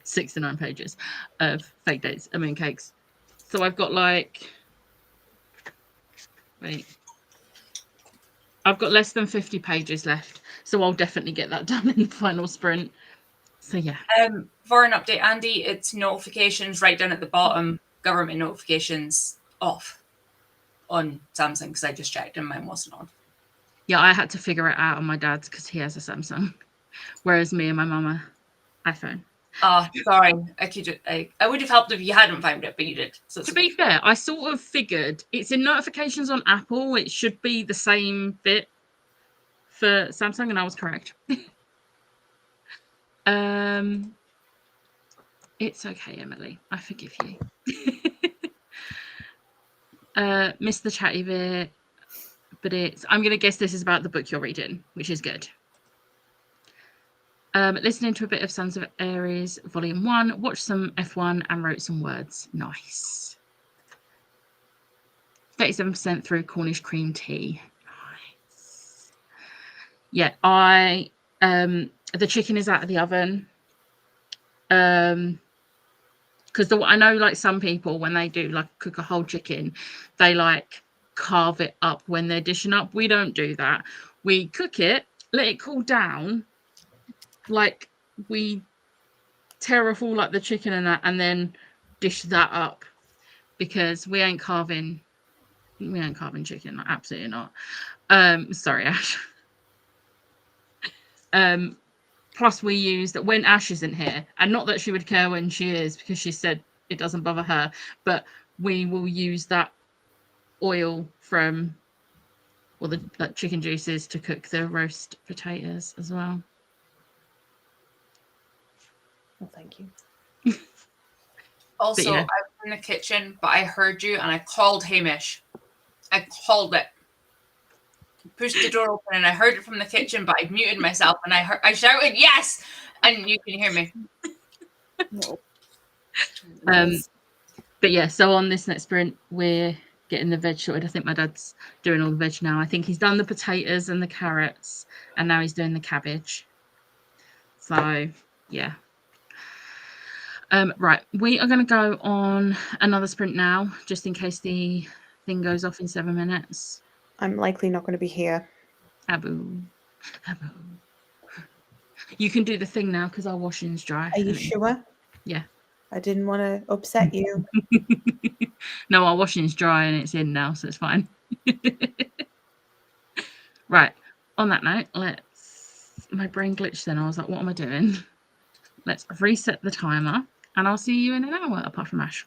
69 pages of Fake Dates and Mooncakes, so I've got like I've got less than 50 pages left, so I'll definitely get that done in the final sprint. So yeah. For an update, Andy, it's notifications right down at the bottom. Government notifications off on Samsung because I just checked and mine wasn't on. Yeah, I had to figure it out on my dad's because he has a Samsung, whereas me and my mum are iPhone. Sorry. I would have helped if you hadn't found it, but you did. So to be fair, I sort of figured it's in notifications on Apple. It should be the same bit for Samsung, and I was correct. It's okay, Emily. I forgive you. Missed the chatty bit, but I'm going to guess this is about the book you're reading, which is good. Listening to a bit of Sons of Aries, Volume 1, watched some F1 and wrote some words. Nice. 37% through Cornish cream tea. Nice. Yeah, I the chicken is out of the oven. Because I know like some people when they do like cook a whole chicken, they like carve it up when they're dishing up. We don't do that. We cook it, let it cool down, like we tear off all like the chicken and that, and then dish that up, because we ain't carving chicken, like, absolutely not. Sorry, Ash. Plus we use that when Ash isn't here, and not that she would care when she is, because she said it doesn't bother her, but we will use that oil from, well, the like chicken juices to cook the roast potatoes as well. Well, thank you. Also, yeah. I was in the kitchen, but I heard you and I called Hamish. I called it. Pushed the door open and I heard it from the kitchen, but I muted myself and I shouted yes, and you can hear me. No. But yeah, so on this next sprint, we're getting the veg sorted. I think my dad's doing all the veg now. I think he's done the potatoes and the carrots, and now he's doing the cabbage. So yeah. Right, we are going to go on another sprint now, just in case the thing goes off in 7 minutes. I'm likely not going to be here. Abu. You can do the thing now because our washing's dry. Are you sure? Yeah. I didn't want to upset you. No, our washing's dry and it's in now, so it's fine. Right. On that note, my brain glitched then. I was like, what am I doing? Let's reset the timer and I'll see you in an hour, apart from Ash.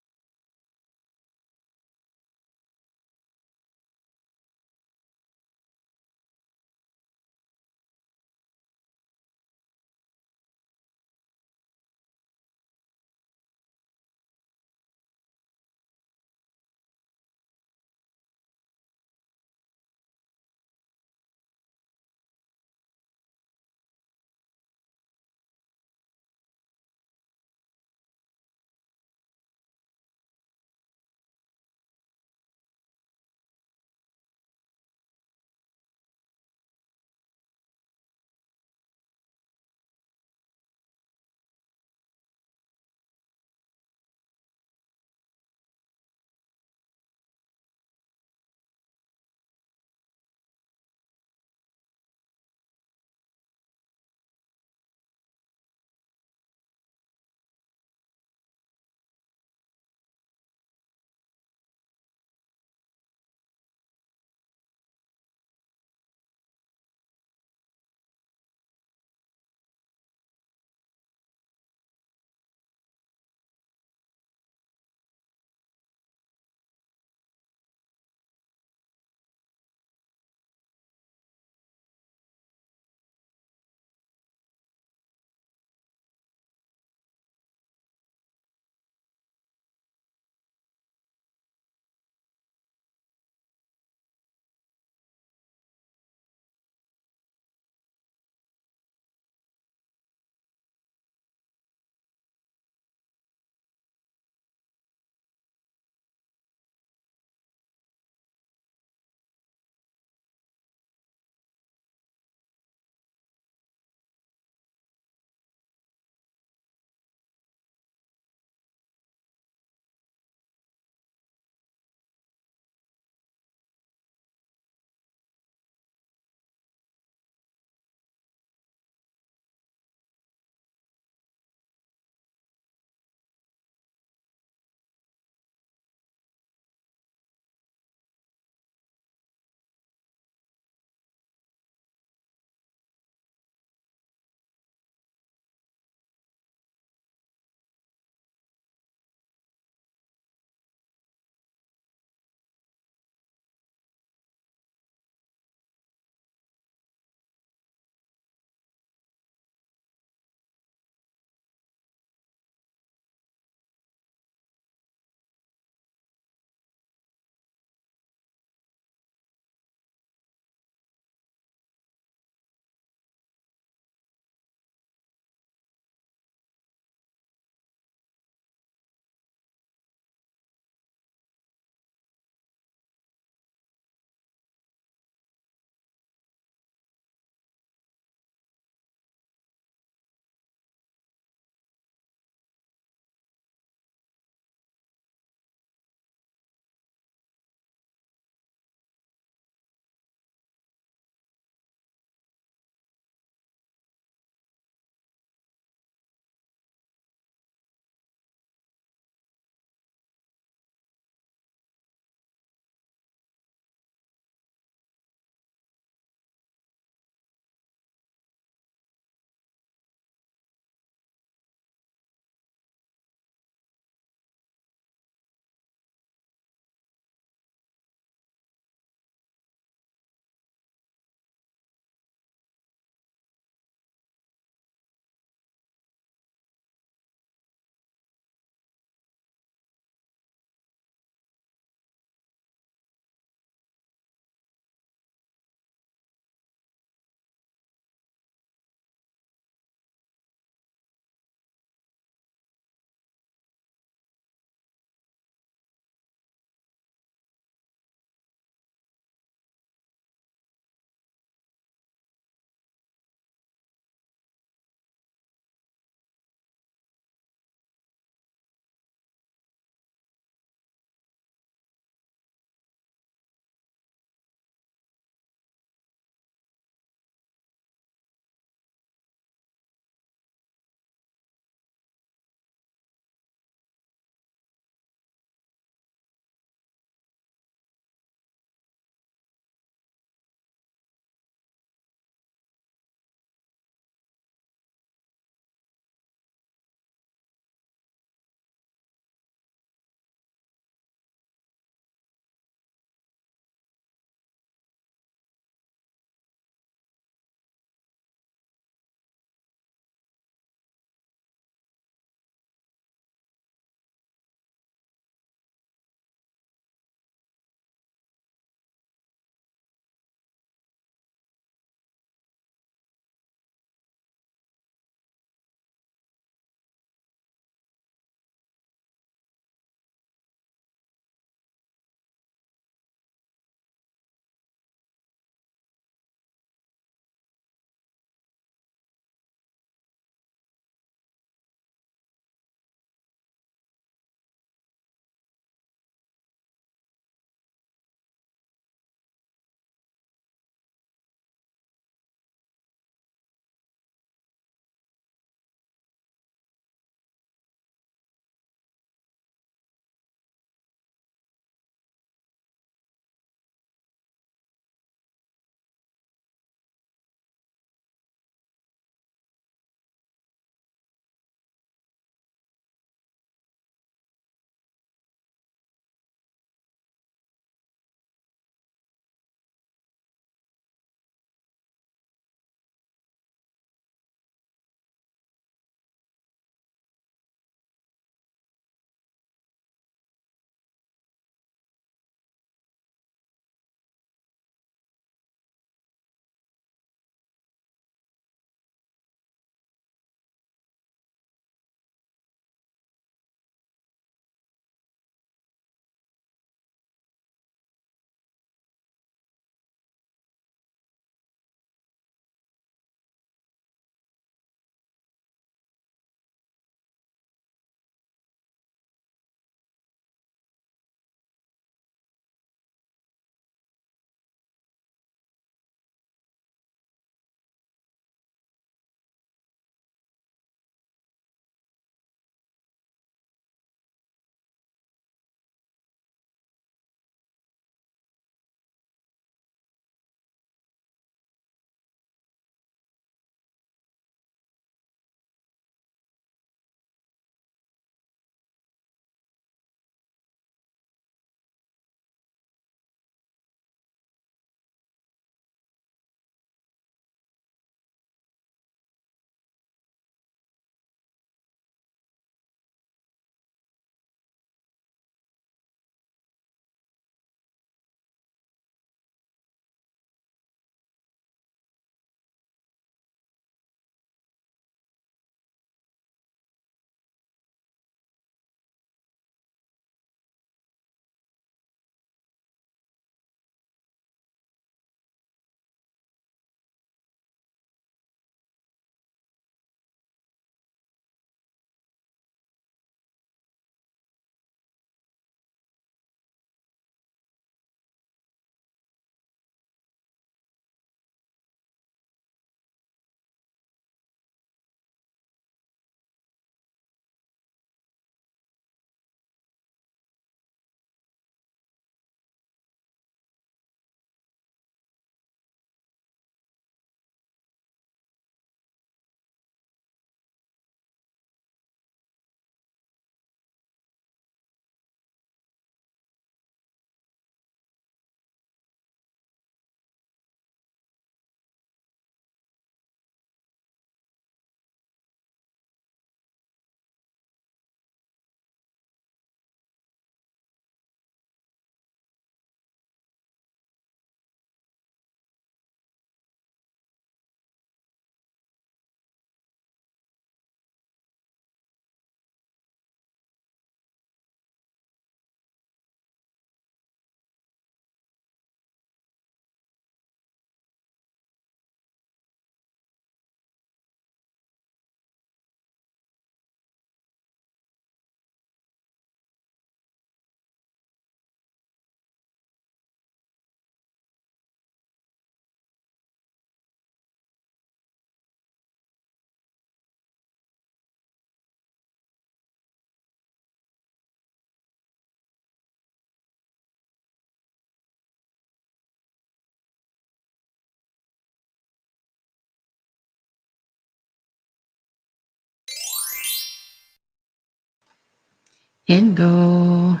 Hello.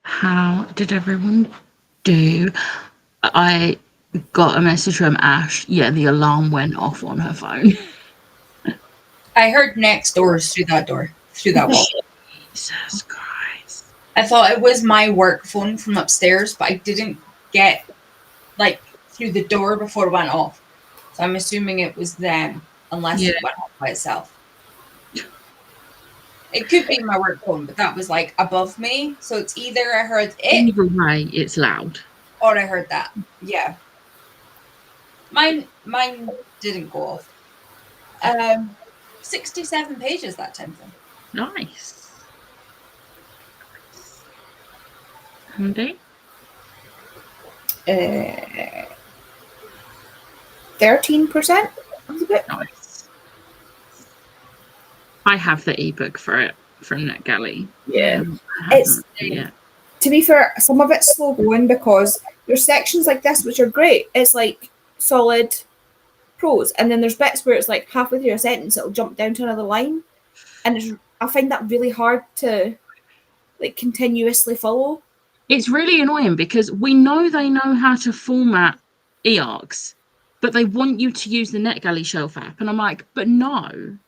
How did everyone do? I got a message from Ash. Yeah, the alarm went off on her phone. I heard next doors through that wall. Jesus Christ. I thought it was my work phone from upstairs, but I didn't get like through the door before it went off. So I'm assuming it was them, unless Yeah. it went off by itself. It could be my work phone, but that was like above me. So it's either I heard it Either way, it's loud. or I heard that. Yeah. Mine didn't go off. 67 pages that time thing. Nice. Handy. 13% of the book. Nice. I have the ebook for it from NetGalley. Yeah. I It's- haven't read it yet. To be fair, some of it's slow going because there's sections like this which are great. It's like solid prose, and then there's bits where it's like halfway through a sentence it'll jump down to another line, and I find that really hard to like continuously follow. It's really annoying because we know they know how to format eARCs, but they want you to use the NetGalley shelf app. And I'm like, but no,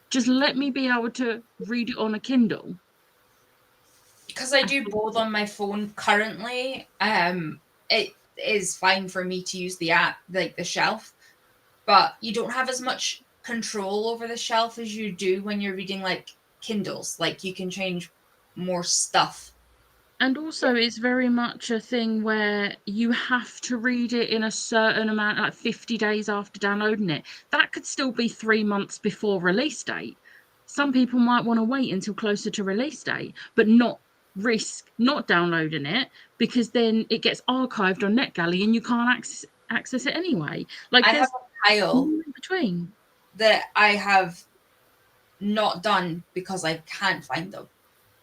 just let me be able to read it on a Kindle. Because I do both on my phone currently, it is fine for me to use the app, like the shelf, but you don't have as much control over the shelf as you do when you're reading like Kindles. Like you can change more stuff. And also, it's very much a thing where you have to read it in a certain amount, like 50 days after downloading it. That could still be 3 months before release date. Some people might want to wait until closer to release date, but not risk not downloading it because then it gets archived on NetGalley and you can't access it anyway. Like I there's have a pile more in between. that I have not done because I can't find them.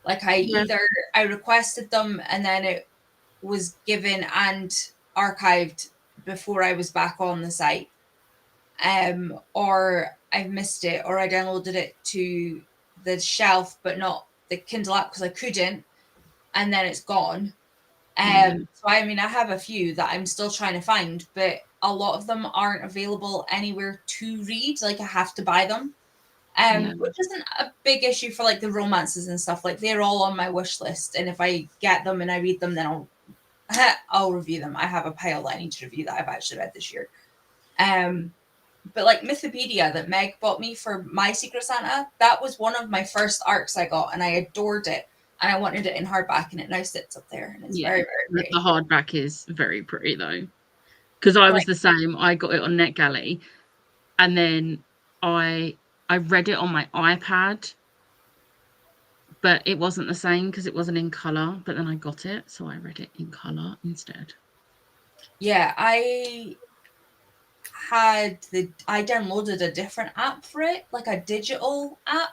Like I requested them and then it was given and archived before I was back on the site. Or I missed it, or I downloaded it to the shelf but not the Kindle app because I couldn't, and then it's gone. So I mean I have a few that I'm still trying to find, but a lot of them aren't available anywhere to read. Like I have to buy them. Which isn't a big issue for like the romances and stuff. Like they're all on my wish list, and if I get them and I read them, then I'll review them. I have a pile that I need to review that I've actually read this year. But like Mythopedia that Meg bought me for my Secret Santa, that was one of my first arcs I got, and I adored it, and I wanted it in hardback, and it now sits up there, and it's very, very pretty. The hardback is very pretty though, because I was the same. I got it on NetGalley, and then I read it on my iPad, but it wasn't the same because it wasn't in color. But then I got it, so I read it in color instead. Yeah, I downloaded a different app for it, like a digital app.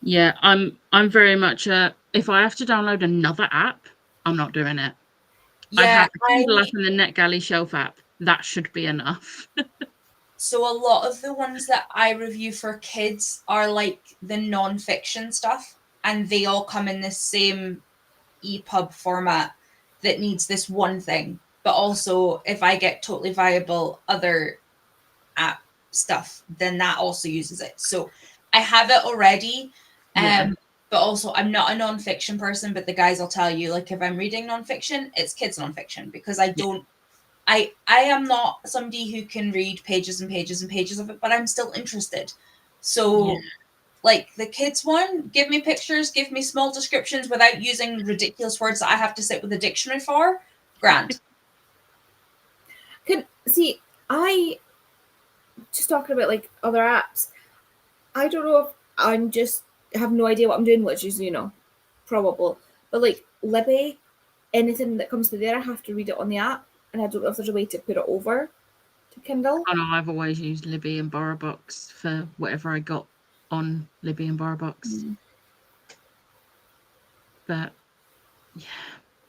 Yeah, I'm very much if I have to download another app, I'm not doing it. I Yeah, have the Kindle app and the NetGalley shelf app. That should be enough. So a lot of the ones that I review for kids are like the non-fiction stuff, and they all come in this same EPUB format that needs this one thing. But also, if I get Totally Viable other app stuff, then that also uses it. So I have it already. But also, I'm not a non-fiction person, but the guys will tell you, like, if I'm reading non-fiction, it's kids non-fiction, because I don't I am not somebody who can read pages and pages and pages of it, but I'm still interested. So, like the kids one, give me pictures, give me small descriptions without using ridiculous words that I have to sit with a dictionary for. Grand. I just talking about like other apps. I don't know if I'm just have no idea what I'm doing, which is probable. But like Libby, anything that comes to there, I have to read it on the app. And I don't know if there's a way to put it over to Kindle. I know I've always used Libby and BorrowBox for whatever I got on Libby and BorrowBox. But yeah,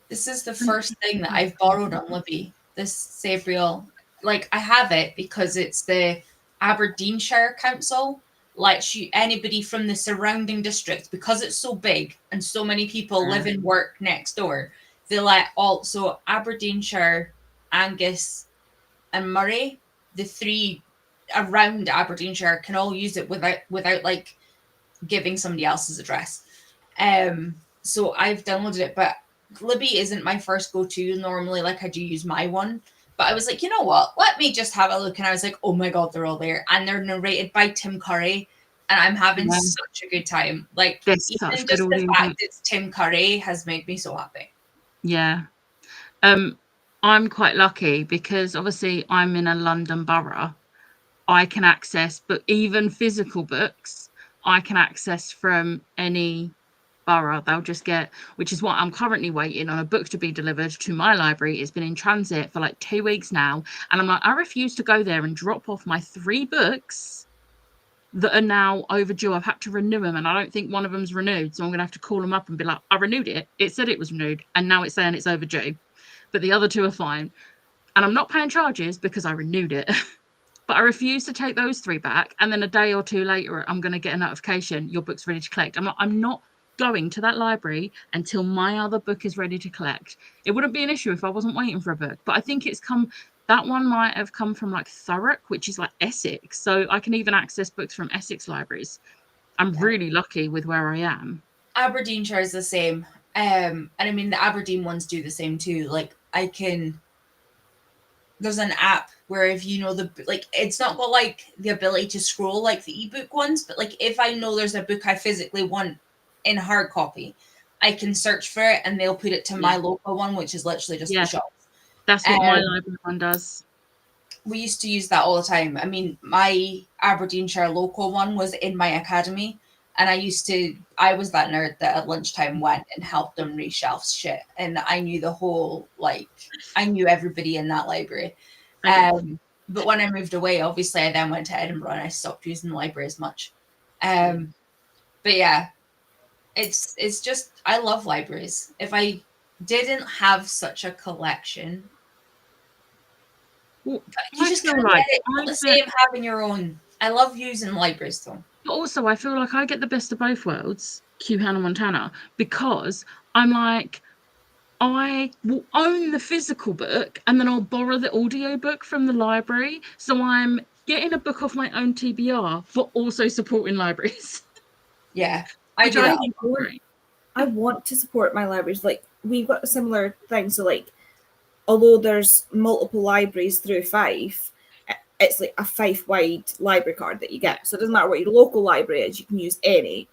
this is the first thing that I've borrowed on Libby. This Sabriel, like I have it because it's the Aberdeenshire Council, lets you anybody from the surrounding districts, because it's so big and so many people live and work next door. They let also Aberdeenshire, Angus, and Murray, the three around Aberdeenshire, can all use it without like giving somebody else's address. So I've downloaded it, but Libby isn't my first go-to. Normally, like, I do use my one. But I was like, you know what? Let me just have a look. And I was like, oh my God, they're all there. And they're narrated by Tim Curry. And I'm having such a good time. Like, There's even such just good the audio. fact it's Tim Curry has made me so happy. Yeah. I'm quite lucky because obviously I'm in a London borough. I can access, but even physical books, I can access from any borough. They'll just get, which is what I'm currently waiting on, a book to be delivered to my library. It's been in transit for like 2 weeks now. And I'm like, I refuse to go there and drop off my 3 books that are now overdue. I've had to renew them and I don't think one of them's renewed. So I'm going to have to call them up and be like, I renewed it. It said it was renewed and now it's saying it's overdue. But the other 2 are fine. And I'm not paying charges because I renewed it. But I refuse to take those 3 back. And then a day or 2 later, I'm going to get a notification, your book's ready to collect. I'm not going to that library until my other book is ready to collect. It wouldn't be an issue if I wasn't waiting for a book. But I think that one might have come from like Thurrock, which is like Essex. So I can even access books from Essex libraries. I'm really lucky with where I am. Aberdeenshire is the same. And I mean, the Aberdeen ones do the same too. Like, there's an app where if you know it's not got like the ability to scroll like the ebook ones, but like if I know there's a book I physically want in hard copy, I can search for it and they'll put it to my local one, which is literally just the shop. That's what my library one does. We used to use that all the time. I mean, my Aberdeenshire local one was in my academy. And I was that nerd that at lunchtime went and helped them reshelf shit. And I knew I knew everybody in that library. But when I moved away, obviously I then went to Edinburgh and I stopped using the library as much. But yeah, it's just, I love libraries. If I didn't have such a collection, you just can't get it. It's not the same having your own. I love using libraries though. But also, I feel like I get the best of both worlds, Q Hannah Montana, because I'm like, I will own the physical book and then I'll borrow the audio book from the library. So I'm getting a book off my own TBR, but also supporting libraries. Yeah, I want to support my libraries. Like, we've got a similar thing. So, like, although there's multiple libraries through Fife, it's like a Fife-wide library card that you get. So it doesn't matter what your local library is, you can use any.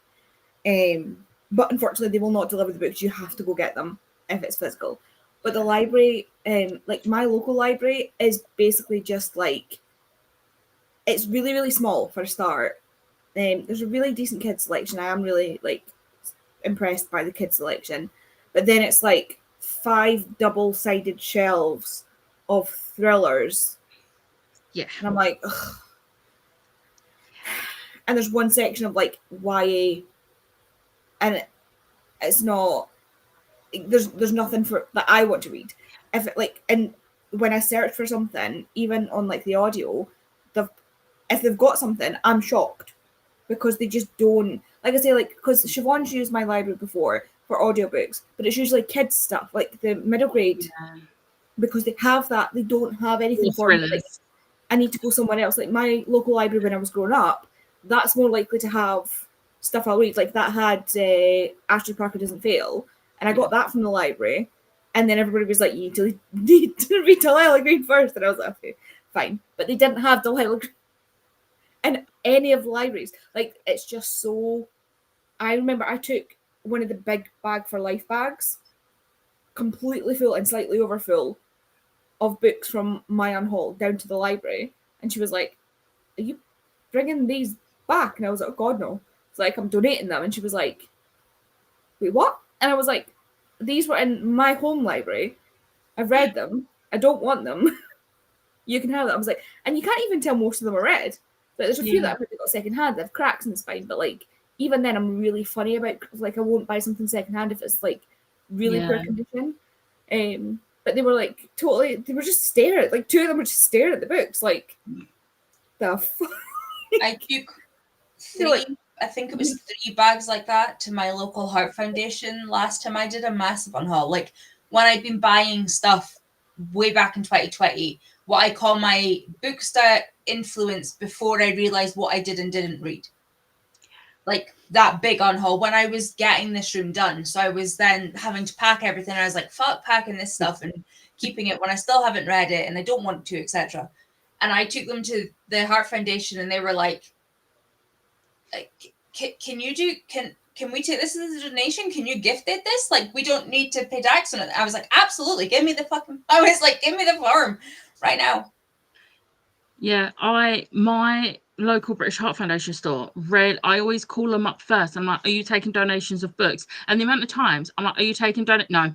But unfortunately, they will not deliver the books. You have to go get them if it's physical. But the library, like my local library, is basically just like, it's really, really small for a start. There's a really decent kids selection. I am really like impressed by the kids selection. But then it's like 5 double-sided shelves of thrillers. Yeah. And I'm like, ugh. And there's one section of like YA, and it's not, there's nothing for that I want to read. If it like, and when I search for something, even on like the audio, if they've got something, I'm shocked because they just don't, like I say, like, because Siobhan's used my library before for audiobooks, but it's usually kids stuff, like the middle grade, because they have that, they don't have anything for me. Like, I need to go somewhere else. Like my local library when I was growing up, that's more likely to have stuff I'll read. Like that had Ashley Parker Doesn't Fail, and I got that from the library. And then everybody was like, you need to read Delilah Green first. And I was like, okay, fine. But they didn't have Delilah Green in any of the libraries. Like, it's just so... I remember I took one of the big Bag for Life bags, completely full and slightly overfull, of books from Mayan Hall down to the library, and she was like, are you bringing these back? And I was like, oh God, no. It's like, I'm donating them. And she was like, wait, what? And I was like, these were in my home library. I've read them. I don't want them. You can have them. I was like, and you can't even tell most of them are read. But there's a few that I've got secondhand. They have cracks in the spine, but like, even then I'm really funny about, like, I won't buy something secondhand if it's like really poor condition. But they were like totally, they were just staring, like 2 of them were just staring at the books, like the fuck. I took So, like, I think it was 3 bags like that to my local heart foundation last time I did a massive unhaul. Like when I'd been buying stuff way back in 2020, what I call my Booksta influence before I realized what I did and didn't read. Like that big unhaul when I was getting this room done. So I was then having to pack everything. I was like, fuck packing this stuff and keeping it when I still haven't read it and I don't want to, etc. And I took them to the Heart Foundation and they were like, can we take this as a donation? Can you gift it this? Like, we don't need to pay tax on it. I was like, absolutely. Give me the form right now. Yeah, my local British Heart Foundation store, I always call them up first. I'm like, are you taking donations of books? And the amount of times I'm like, are you taking No.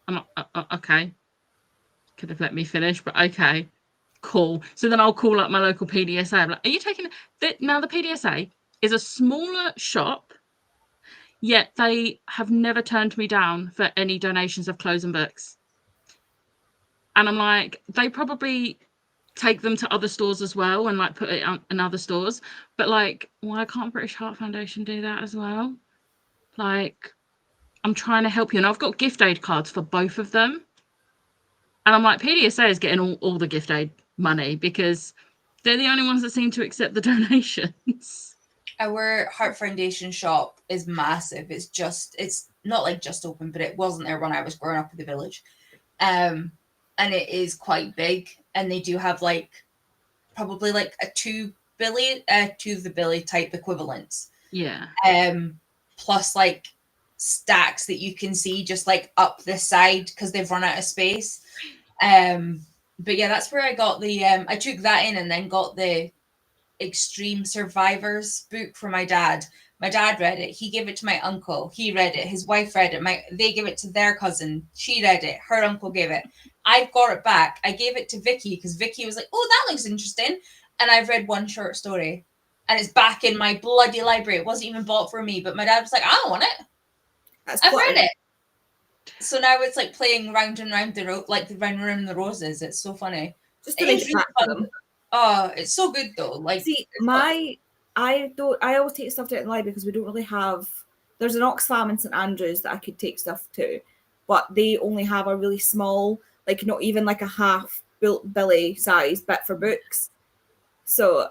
I'm like, okay. Could have let me finish, but okay. Cool. So then I'll call up my local PDSA. I'm like, are you taking now the PDSA is a smaller shop, yet they have never turned me down for any donations of clothes and books. And I'm like, they probably take them to other stores as well and like put it in other stores. But like, why can't British Heart Foundation do that as well? Like, I'm trying to help you. And I've got gift aid cards for both of them. And I'm like, PDSA is getting all the gift aid money because they're the only ones that seem to accept the donations. Our Heart Foundation shop is massive. It's not like just open, but it wasn't there when I was growing up in the village. And it is quite big. And they do have like probably like a two the Billy type equivalents. Yeah. Plus like stacks that you can see just like up the side because they've run out of space. But yeah, that's where I got the I took that in and then got the Extreme Survivors book for my dad. My dad read it. He gave it to my uncle. He read it. His wife read it. They gave it to their cousin. She read it. Her uncle gave it. I've got it back. I gave it to Vicky because Vicky was like, "Oh, that looks interesting." And I've read one short story, and it's back in my bloody library. It wasn't even bought for me, but my dad was like, "I don't want it. I've read it." So now it's like playing round and round round and round the roses. It's so funny. Just to make it back to them. Oh, it's so good though. Like, see, I always take stuff down in the library because we don't really have. There's an Oxfam in St Andrews that I could take stuff to, but they only have a really small, like not even like a half built Billy size bit for books. So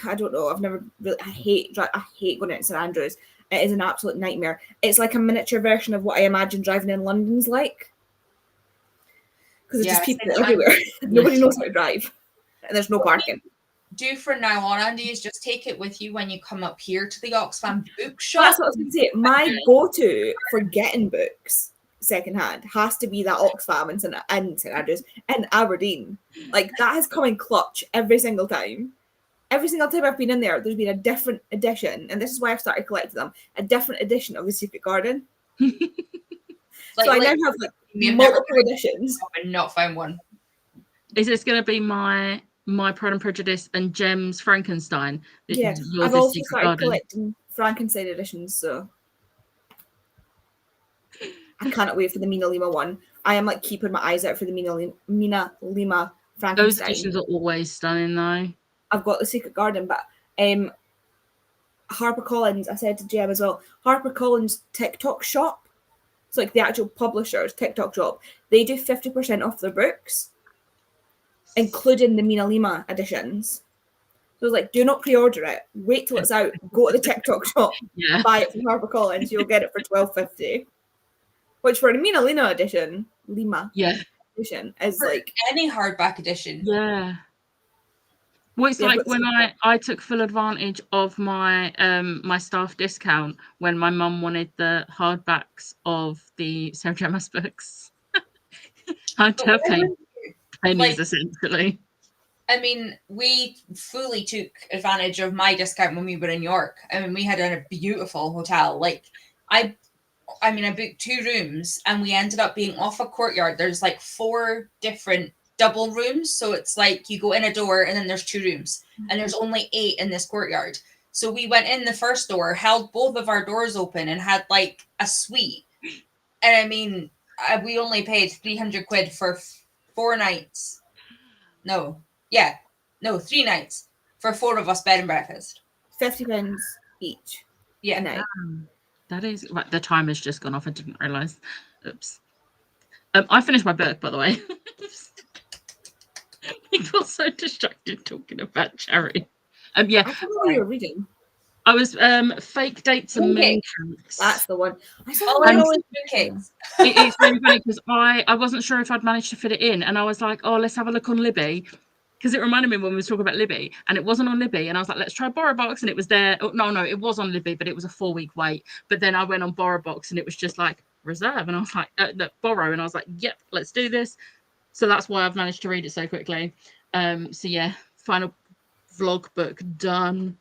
I don't know. I've never really. I hate going out to St Andrews. It is an absolute nightmare. It's like a miniature version of what I imagine driving in London's like, because there's just people everywhere. Nobody knows how to drive. And there's no parking. Do for now on, Andy, is just take it with you when you come up here to the Oxfam bookshop. That's what I was going to say. My go-to for getting books secondhand has to be that Oxfam in St Andrews and Aberdeen. Like that has come in clutch every single time. Every single time I've been in there, there's been a different edition, and this is why I've started collecting them. A different edition of the Secret Garden. So I now have like multiple editions. And not found one. Is this going to be my Pride and Prejudice and Gems Frankenstein? Yeah, I've also started collecting Frankenstein editions, so I cannot wait for the Mina Lima one. I am like keeping my eyes out for the Mina Lima Frankenstein. Those editions are always stunning, though. I've got the Secret Garden, but HarperCollins, I said to Jem as well, HarperCollins TikTok shop, so like the actual publisher's TikTok shop, they do 50% off their books, including the Mina Lima editions. So it's like, do not pre-order it. Wait till it's out. Go to the TikTok shop, buy it from HarperCollins. You'll get it for $12.50. Which for the Mina Lima edition, edition is for like any hardback edition. Yeah. Well, it's like when I took full advantage of my my staff discount when my mum wanted the hardbacks of the Sarah J. Maas books. I had paid pennies essentially. I mean, we fully took advantage of my discount when we were in York. I mean, we had a beautiful hotel. Like, I booked 2 rooms and we ended up being off a courtyard. There's like 4 different double rooms. So it's like you go in a door and then there's 2 rooms and there's only 8 in this courtyard. So we went in the first door, held both of our doors open and had like a suite. And I mean, we only paid 300 quid for 4 nights. 3 nights for 4 of us bed and breakfast. £50 each a Yeah. night. That is right. The timer's just gone off. I didn't realise. Oops. I finished my book, by the way. I got so distracted talking about charity. Yeah, I don't know what you were reading. I was fake dates and Mooncake. mooncakes. That's the one. I saw All that I know one. is mooncakes. It's really funny because I wasn't sure if I'd managed to fit it in, and I was like, oh, let's have a look on Libby, because it reminded me when we were talking about Libby, and it wasn't on Libby, and I was like, let's try BorrowBox, and it was there. Oh, no, it was on Libby, but it was a 4-week wait. But then I went on BorrowBox, and it was just like reserve, and I was like, look, borrow, and I was like, yep, let's do this. So that's why I've managed to read it so quickly. So yeah, final vlog book done.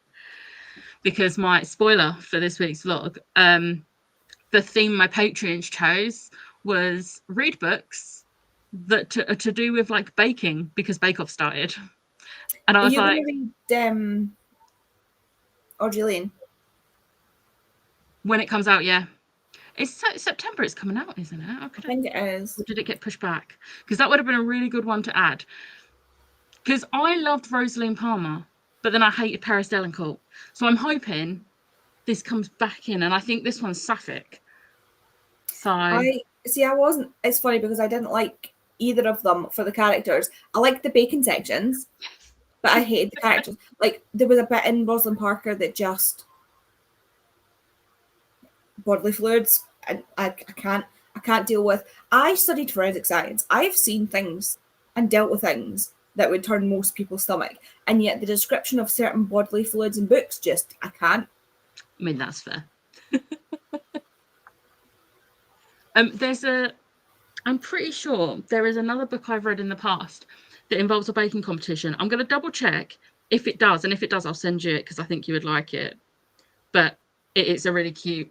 Because my spoiler for this week's vlog, the theme my patrons chose was read books that are to do with like baking, because Bake Off started, and I Are was you like, going to read Audrey Lane? when it comes out, yeah, it's September. It's coming out, isn't it? I think it is. Or did it get pushed back? Because that would have been a really good one to add. Because I loved Rosaline Palmer, but then I hated Paris Delacourt. So I'm hoping this comes back in, and I think this one's Sapphic. So I wasn't. It's funny because I didn't like either of them for the characters. I liked the bacon sections, but I hated the characters. Like there was a bit in Rosalind Parker that just bodily fluids, and I can't deal with. I studied forensic science. I've seen things and dealt with things that would turn most people's stomach, and yet the description of certain bodily fluids in books, just I can't. I mean, that's fair. I'm pretty sure there is another book I've read in the past that involves a baking competition. I'm going to double check if it does, and if it does, I'll send you it because I think you would like it. But it's a really cute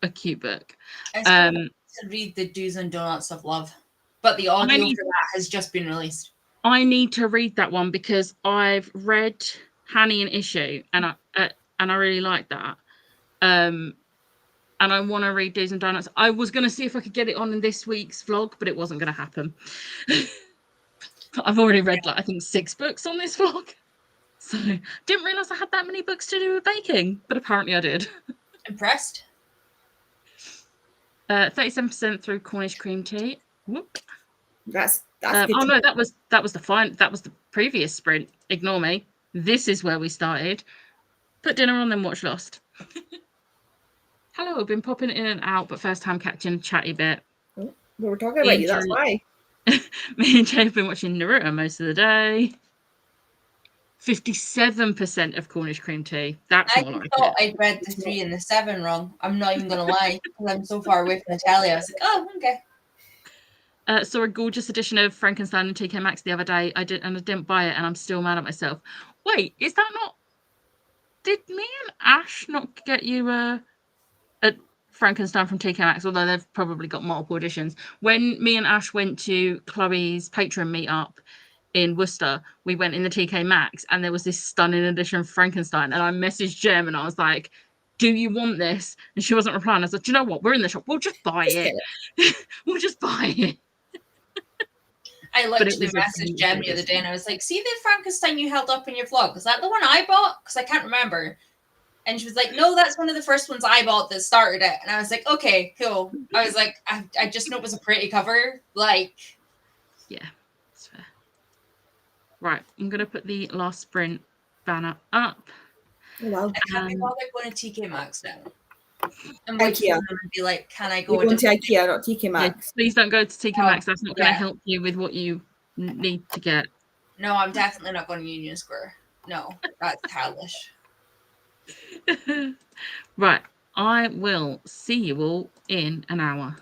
book. I still want to read the Do's and Donuts of Love, but the audio for that has just been released. I need to read that one because I've read Hanny and Issue, and I really like that. And I want to read Do's and Donuts. I was going to see if I could get it on in this week's vlog, but it wasn't going to happen. I've already read, like, I think 6 books on this vlog. So didn't realise I had that many books to do with baking, but apparently I did. Impressed? 37% through Cornish cream tea. Whoop. That's good. Oh no, that was the previous sprint. Ignore me. This is where we started. Put dinner on, then watch Lost. Hello, I've been popping in and out, but first time catching a chatty bit. We were talking about you, that's why. Me and Jay have been watching Naruto most of the day. 57% of Cornish cream tea. That's more like thought it. I'd read the 3 and the 7 wrong. I'm not even going to lie, because I'm so far away from Natalia. I was like, oh, okay. Saw a gorgeous edition of Frankenstein and TK Maxx the other day. I didn't buy it, and I'm still mad at myself. Wait, is that not? Did me and Ash not get you a Frankenstein from TK Maxx? Although they've probably got multiple editions. When me and Ash went to Chloe's Patreon meetup in Worcester, we went in the TK Maxx, and there was this stunning edition of Frankenstein. And I messaged Jem, and I was like, "Do you want this?" And she wasn't replying. I was like, "Do you know what? We're in the shop. We'll just buy it. We'll just buy it." I literally messaged Jem the other day and I was like, see the Frankenstein you held up in your vlog? Is that the one I bought? Because I can't remember. And she was like, no, that's one of the first ones I bought that started it. And I was like, okay, cool. I was like, I just know it was a pretty cover. Like, yeah, that's fair. Right, I'm going to put the last sprint banner up. Well, I can't be bothered going to TK Maxx now. I'm IKEA. going to be like, can I go? We're going to IKEA, not TK Maxx. Yeah, please don't go to TK Maxx. That's not going to help you with what you need to get. No, I'm definitely not going to Union Square. No, that's childish. Right, I will see you all in an hour.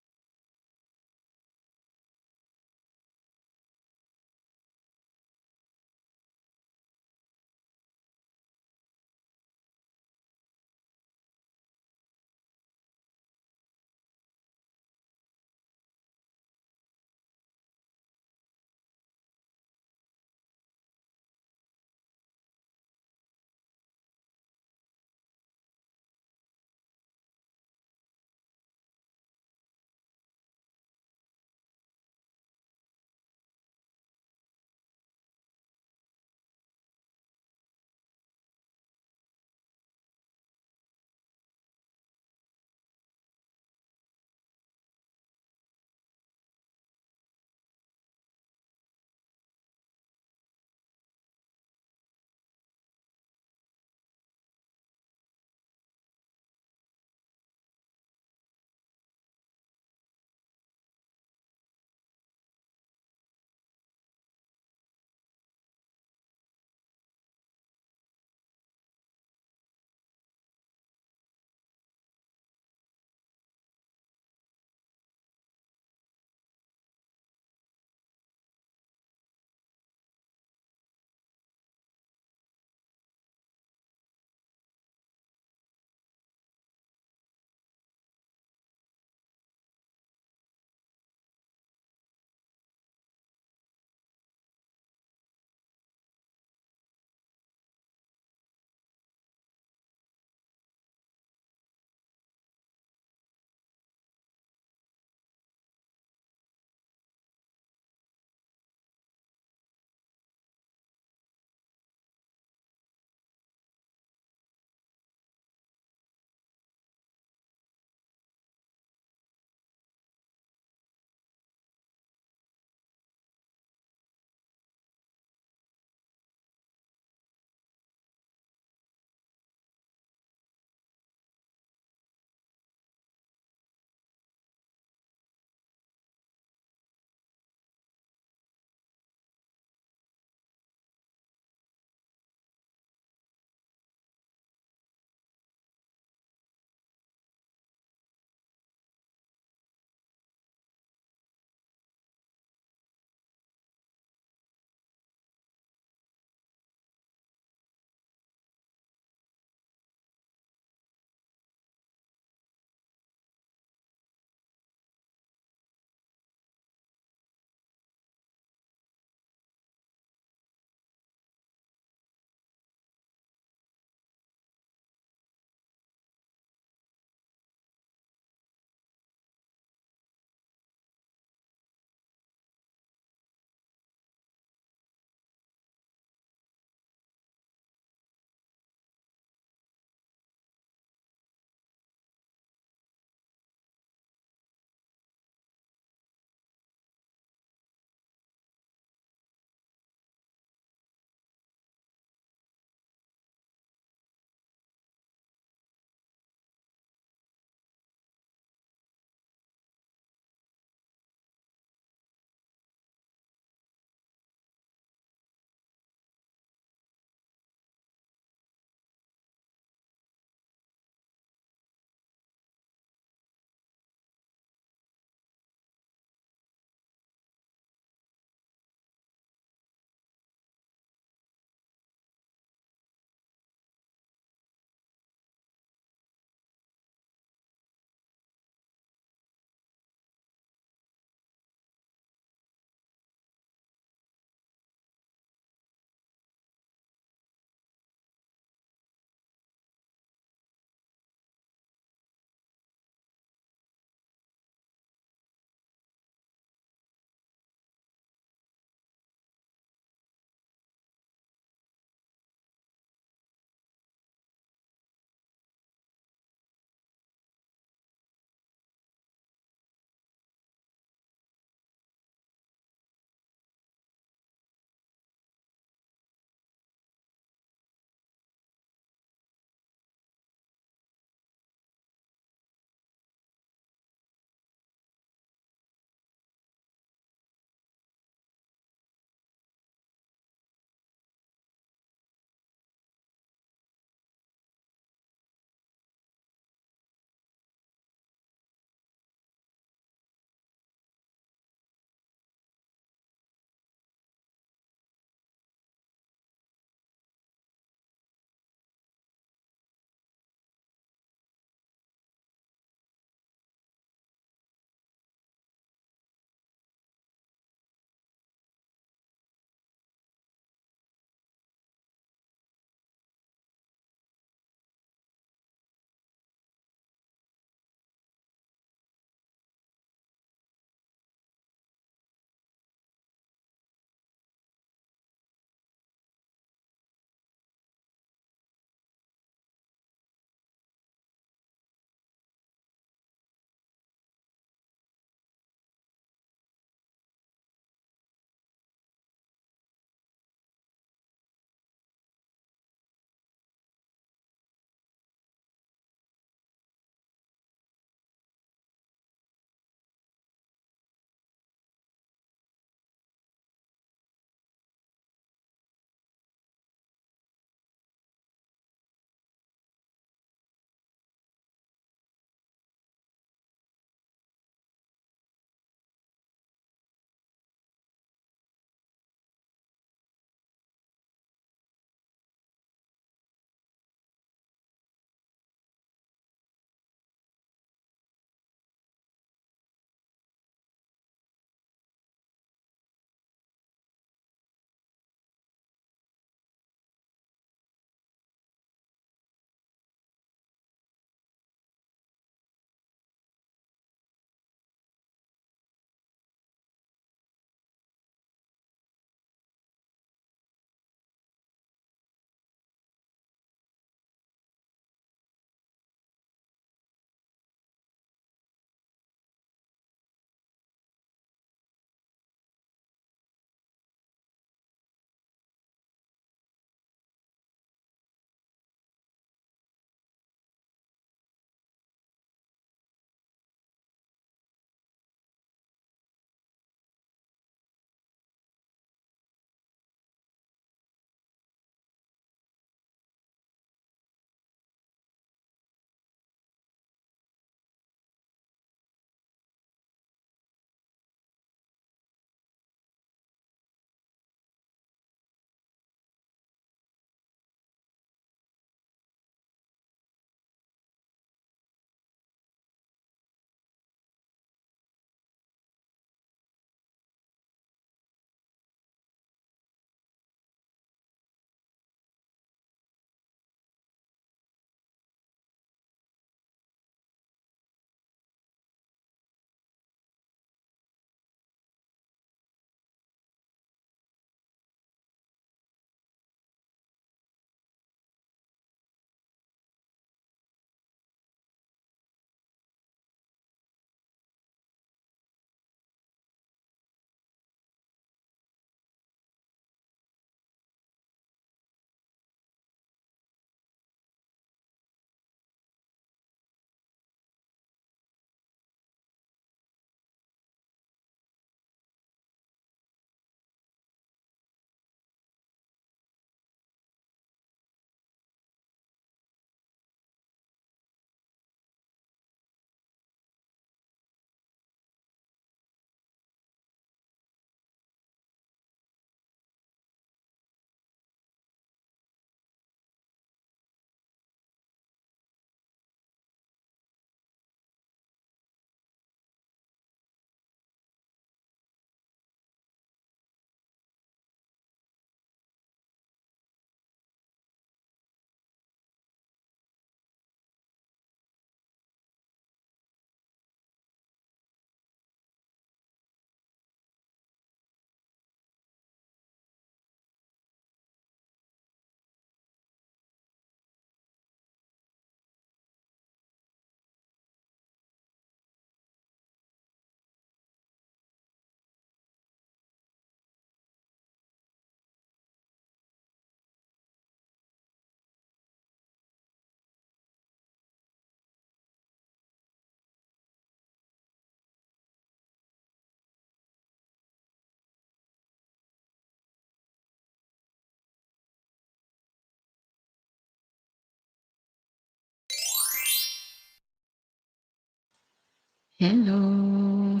Hello.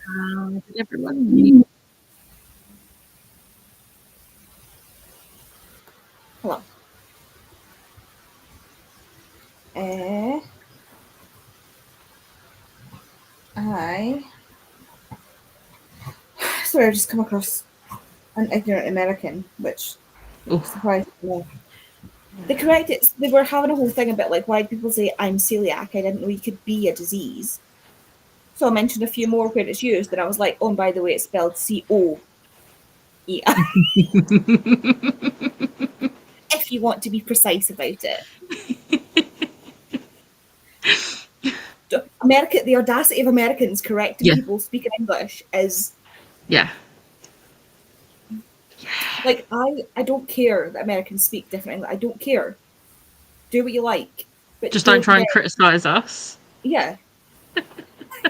How did everyone meet? Hello. Sorry, I just come across an ignorant American, which Oh, surprised me. They were having a whole thing about like why people say I'm celiac. I didn't know you could be a disease. So I mentioned a few more where it's used, and I was like, oh, and by the way, it's spelled COEI. If you want to be precise about it. The audacity of Americans correcting Yeah. people speaking English is yeah. like I don't care that Americans speak different English. I don't care. Do what you like, but Just don't try and then- criticize us. Yeah.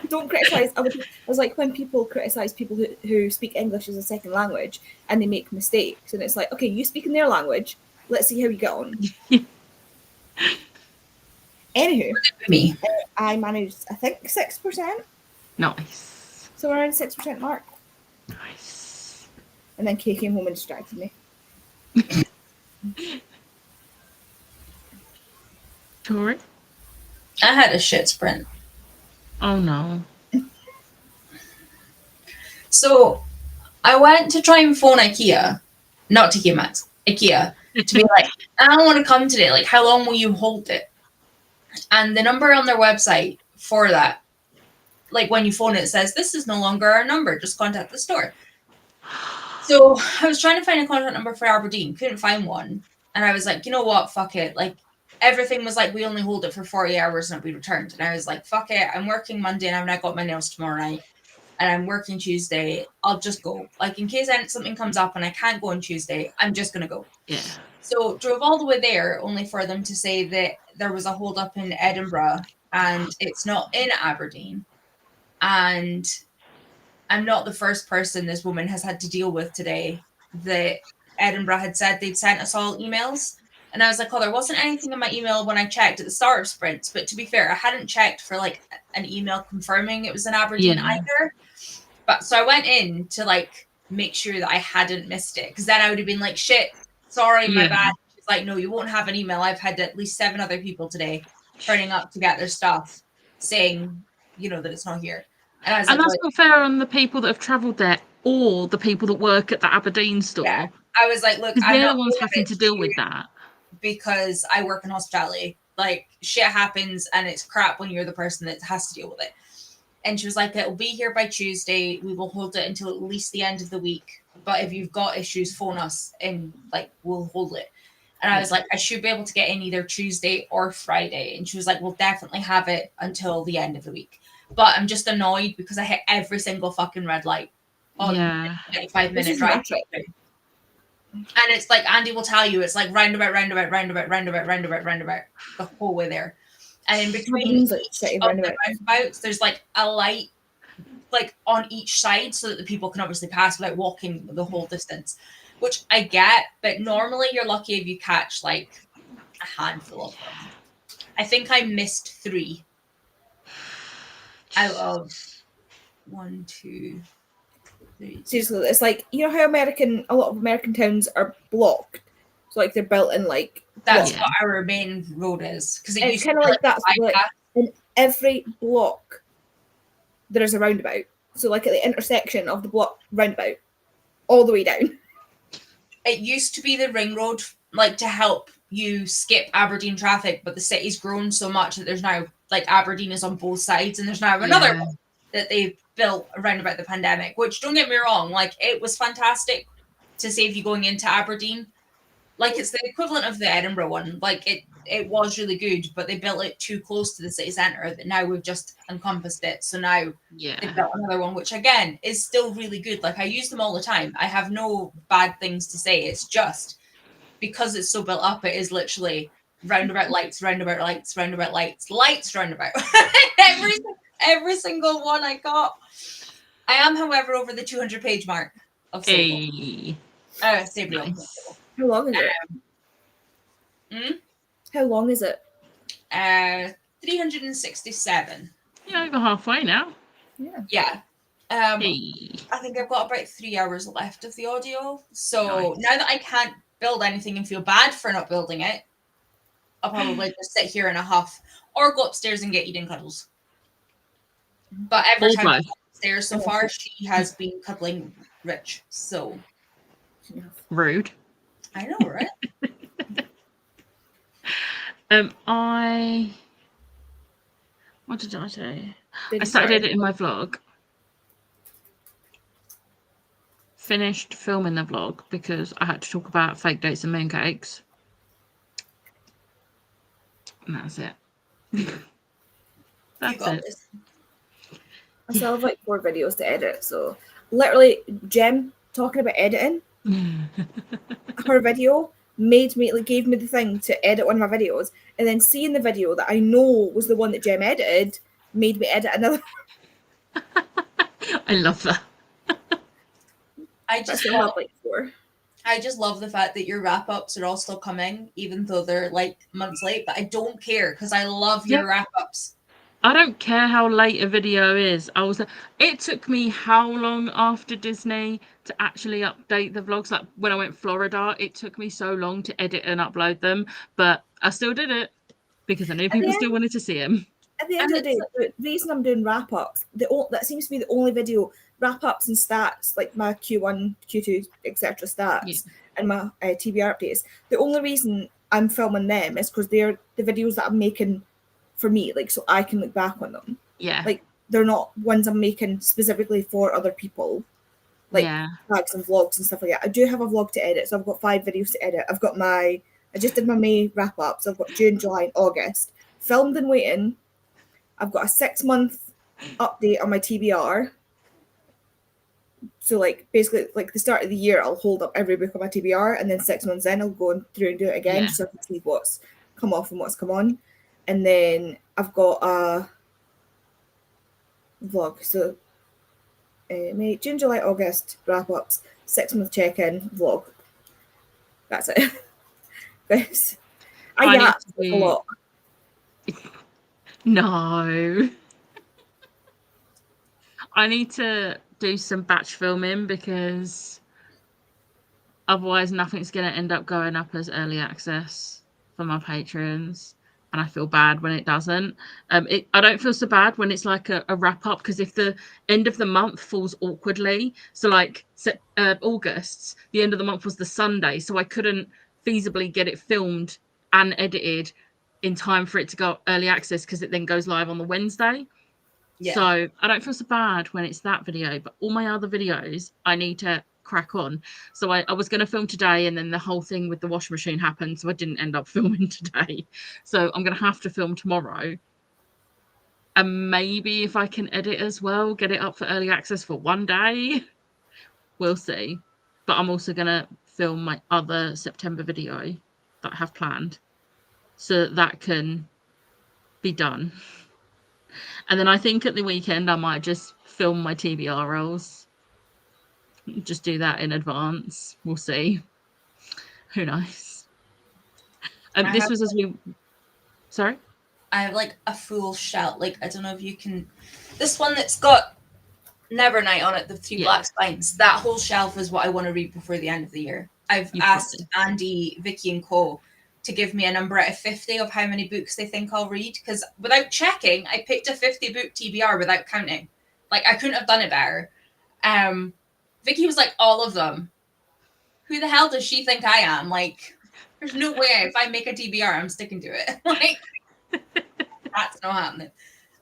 Don't criticize other people. I was like when people criticize people who speak English as a second language and they make mistakes, and it's like, okay, you speak in their language. Let's see how you get on. Anywho, Me. I managed, I think, 6%. Nice. So around 6% mark. Nice. And then Kay came home and distracted me. Tori? I had a shit sprint. Oh no. So I went to try and phone IKEA, not TK Maxx, IKEA, to be like, I don't want to come today. Like, how long will you hold it? And the number on their website for that, like when you phone it, says, this is no longer our number. Just contact the store. So I was trying to find a contact number for Aberdeen. Couldn't find one. And I was like, you know what? Fuck it. Like, everything was like, we only hold it for 40 hours and it'll be returned. And I was like, fuck it. I'm working Monday and I've not got my nails tomorrow night. And I'm working Tuesday. I'll just go. Like, in case something comes up and I can't go on Tuesday, I'm just going to go. Yeah. So drove all the way there only for them to say that there was a hold up in Edinburgh and it's not in Aberdeen. And I'm not the first person this woman has had to deal with today. That Edinburgh had said they'd sent us all emails. And I was like, oh, there wasn't anything in my email when I checked at the start of sprints. But to be fair, I hadn't checked for like an email confirming it was in Aberdeen either. But so I went in to like make sure that I hadn't missed it. Because then I would have been like, shit, sorry, my bad. She's like, no, you won't have an email. I've had at least 7 other people today turning up to get their stuff saying, you know, that it's not here. And I was And like, that's not fair on the people that have travelled there or the people that work at the Aberdeen store. Yeah. I was like, look, Because I'm they're not the ones doing having it to deal you with that. because I work in hospitality. Like, shit happens and it's crap when you're the person that has to deal with it. And she was like, it will be here by Tuesday. We will hold it until at least the end of the week. But if you've got issues, phone us and like we'll hold it. And I was like, I should be able to get in either Tuesday or Friday. And she was like, we'll definitely have it until the end of the week. But I'm just annoyed because I hit every single fucking red light on 25-minute drive. And it's like Andy will tell you, it's like roundabout the whole way there. And in between each of the roundabouts, there's like a light like on each side so that the people can obviously pass without walking the whole distance, which I get, but normally you're lucky if you catch like a handful of them. I think I missed 3 out of 1, 2, 3. Seriously, it's like, you know how a lot of American towns are blocked, so like they're built in like that's blocks. what our main road is, because It's kind of like that. So like in every block there is a roundabout, so like at the intersection of the block roundabout all the way down. It used to be the ring road, like to help you skip Aberdeen traffic, but the city's grown so much that there's now like Aberdeen is on both sides, and there's now another one that they've built around about the pandemic, which, don't get me wrong, like it was fantastic to save you going into Aberdeen. Like, it's the equivalent of the Edinburgh one. Like, it was really good, but they built it too close to the city centre that now we've just encompassed it. So now they've built another one, which again is still really good. Like, I use them all the time. I have no bad things to say. It's just because it's so built up, it is literally roundabout lights, roundabout lights, roundabout lights, lights, roundabout. Every single one I got. I am, however, over the 200-page mark of Sable. Sable. Nice. How long is it? How long is it? 367. Yeah, over halfway now. Yeah. Yeah. Hey. I think I've got about 3 hours left of the audio. So Nice. now that I can't build anything and feel bad for not building it, I'll probably just sit here in a huff or go upstairs and get Eden cuddles. But every Or time I both. go upstairs so far, she has been cuddling Rich. So Rude. I know, right? What did I do? Did I you started start editing my vlog. Finished filming the vlog because I had to talk about fake dates and mooncakes. And that's it. You That's got it. this. I still have like 4 videos to edit. So literally, Jem talking about editing, her video gave me the thing to edit one of my videos, and then seeing the video that I know was the one that Jem edited made me edit another. I love that. I I just still love, have like 4. I just love the fact that your wrap ups are all still coming, even though they're like months late. But I don't care because I love your wrap ups. I don't care how late a video is. It took me how long after Disney to actually update the vlogs? Like when I went Florida, it took me so long to edit and upload them, but I still did it because I knew people still wanted to see them. At the end of the day, the reason I'm doing wrap ups, that seems to be the only video wrap ups and stats, like my Q1, Q2, etc. stats and my TBR updates. The only reason I'm filming them is because they're the videos that I'm making for me, like so I can look back on them. Yeah. Like they're not ones I'm making specifically for other people, like tags and vlogs and stuff like that. I do have a vlog to edit, so I've got 5 videos to edit. I just did my May wrap up, so I've got June, July, and August filmed and waiting. I've got a 6-month update on my TBR. So like basically like the start of the year, I'll hold up every book on my TBR, and then 6 months in, I'll go through and do it again so I can see what's come off and what's come on. And then I've got a vlog. So May, June, July, August wrap ups, 6-month check-in vlog. That's it. This I a lot. No. I need to do some batch filming because otherwise nothing's going to end up going up as early access for my patrons, and I feel bad when it doesn't. I don't feel so bad when it's like a wrap up, because if the end of the month falls awkwardly, so like August, the end of the month was the Sunday, so I couldn't feasibly get it filmed and edited in time for it to go early access because it then goes live on the Wednesday. Yeah. So I don't feel so bad when it's that video, but all my other videos I need to crack on. So I was going to film today, and then the whole thing with the washing machine happened, so I didn't end up filming today. So I'm going to have to film tomorrow. And maybe if I can edit as well, get it up for early access for one day. We'll see. But I'm also going to film my other September video that I have planned, so that can be done. And then I think at the weekend I might just film my TBR rolls. Just do that in advance. We'll see. Who knows? This was as we... Sorry? I have like a full shelf. Like, I don't know if you can... This one that's got Nevernight on it, the 3 black spines, that whole shelf is what I want to read before the end of the year. I've asked Andy, Vicky and Co to give me a number out of 50 of how many books they think I'll read, because without checking, I picked a 50 book TBR without counting. Like, I couldn't have done it better. Vicky was like, all of them. Who the hell does she think I am? Like, there's no way if I make a TBR, I'm sticking to it. Like, that's not happening.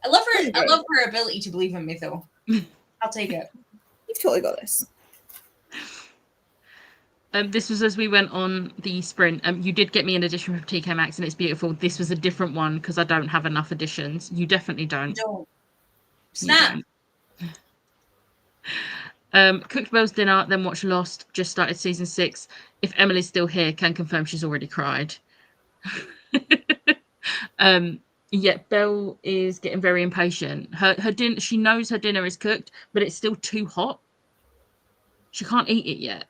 I love her ability to believe in me, though. I'll take it. You've totally got this. This was as we went on the sprint. You did get me an edition from TK Maxx, and it's beautiful. This was a different one because I don't have enough editions. You definitely don't. No. Snap. Cooked Bell's dinner, then watch Lost. Just started season 6. If Emily's still here, can confirm she's already cried. Yeah, Belle is getting very impatient. Her dinner. She knows her dinner is cooked, but it's still too hot. She can't eat it yet.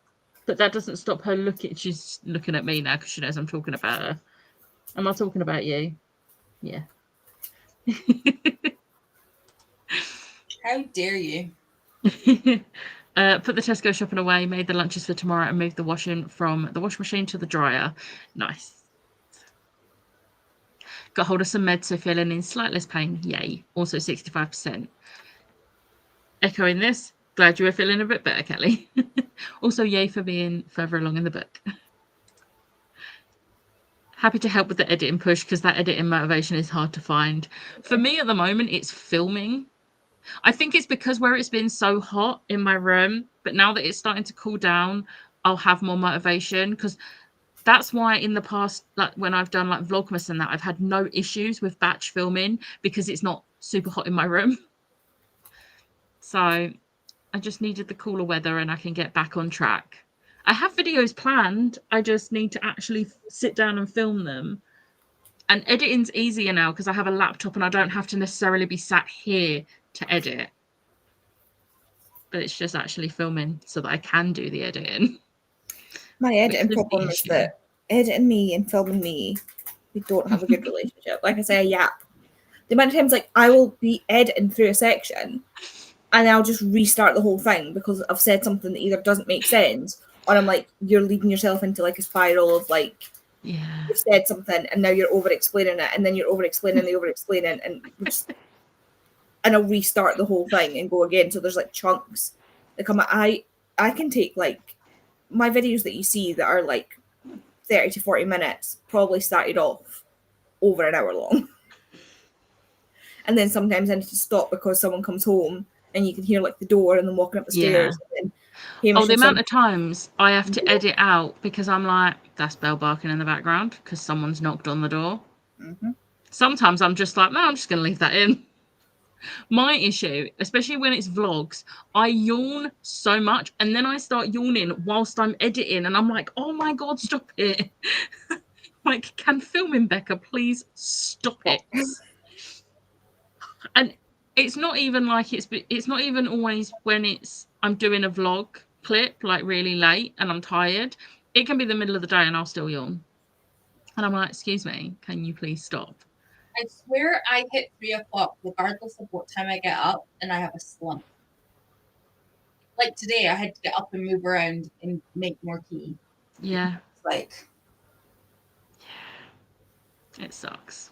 But that doesn't stop her looking. She's looking at me now because she knows I'm talking about her. Am I talking about you? Yeah. How dare you? Put the Tesco shopping away, made the lunches for tomorrow, and moved the washing from the washing machine to the dryer. Nice. Got hold of some meds, so feeling in slight less pain. Yay. Also 65%. Echoing this, glad you were feeling a bit better, Kelly. Also, yay for being further along in the book. Happy to help with the editing push because that editing motivation is hard to find. For me at the moment, it's filming. I think it's because where it's been so hot in my room, but now that it's starting to cool down, I'll have more motivation, because that's why in the past, like when I've done like Vlogmas and that, I've had no issues with batch filming because it's not super hot in my room. So I just needed the cooler weather and I can get back on track. I have videos planned. I just need to actually sit down and film them. And editing's easier now because I have a laptop and I don't have to necessarily be sat here to edit. But it's just actually filming so that I can do the editing. My editing Which is the problem is issue. that editing me and filming me, we don't have a good relationship. Like I say, I yap. The amount of times like I will be editing through a section and I'll just restart the whole thing because I've said something that either doesn't make sense or I'm like, you're leading yourself into like a spiral of like, Yeah. you've said something and now you're over explaining it and then you're over explaining the over explaining and I'll restart the whole thing and go again. So there's like chunks that come. I can take like my videos that you see that are like 30 to 40 minutes probably started off over an hour long. And then sometimes I need to stop because someone comes home and you can hear like the door and them walking up the stairs. And then Oh, the amount of times I have to edit out because I'm like, that's Belle barking in the background because someone's knocked on the door. Mm-hmm. Sometimes I'm just like, no, I'm just going to leave that in. My issue, especially when it's vlogs, I yawn so much and then I start yawning whilst I'm editing and I'm like, oh my God, stop it. Like, can filming Becca please stop it? And it's not even like it's not even always when I'm doing a vlog clip like really late and I'm tired. It can be the middle of the day and I'll still yawn. And I'm like, excuse me, can you please stop? I swear I hit 3 o'clock regardless of what time I get up, and I have a slump. Like today, I had to get up and move around and make more tea. Yeah. It's like, It sucks.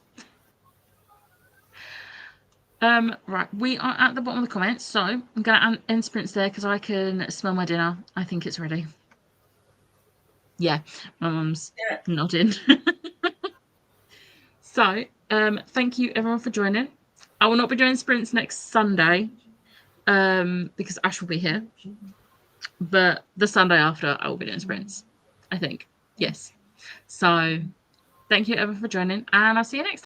Right, we are at the bottom of the comments, so I'm gonna end sprints there because I can smell my dinner. I think it's ready. Yeah, my mum's nodding. So, thank you everyone for joining. I will not be doing sprints next Sunday, because Ash will be here. But the Sunday after, I will be doing sprints, I think. Yes. So, thank you everyone for joining, and I'll see you next time.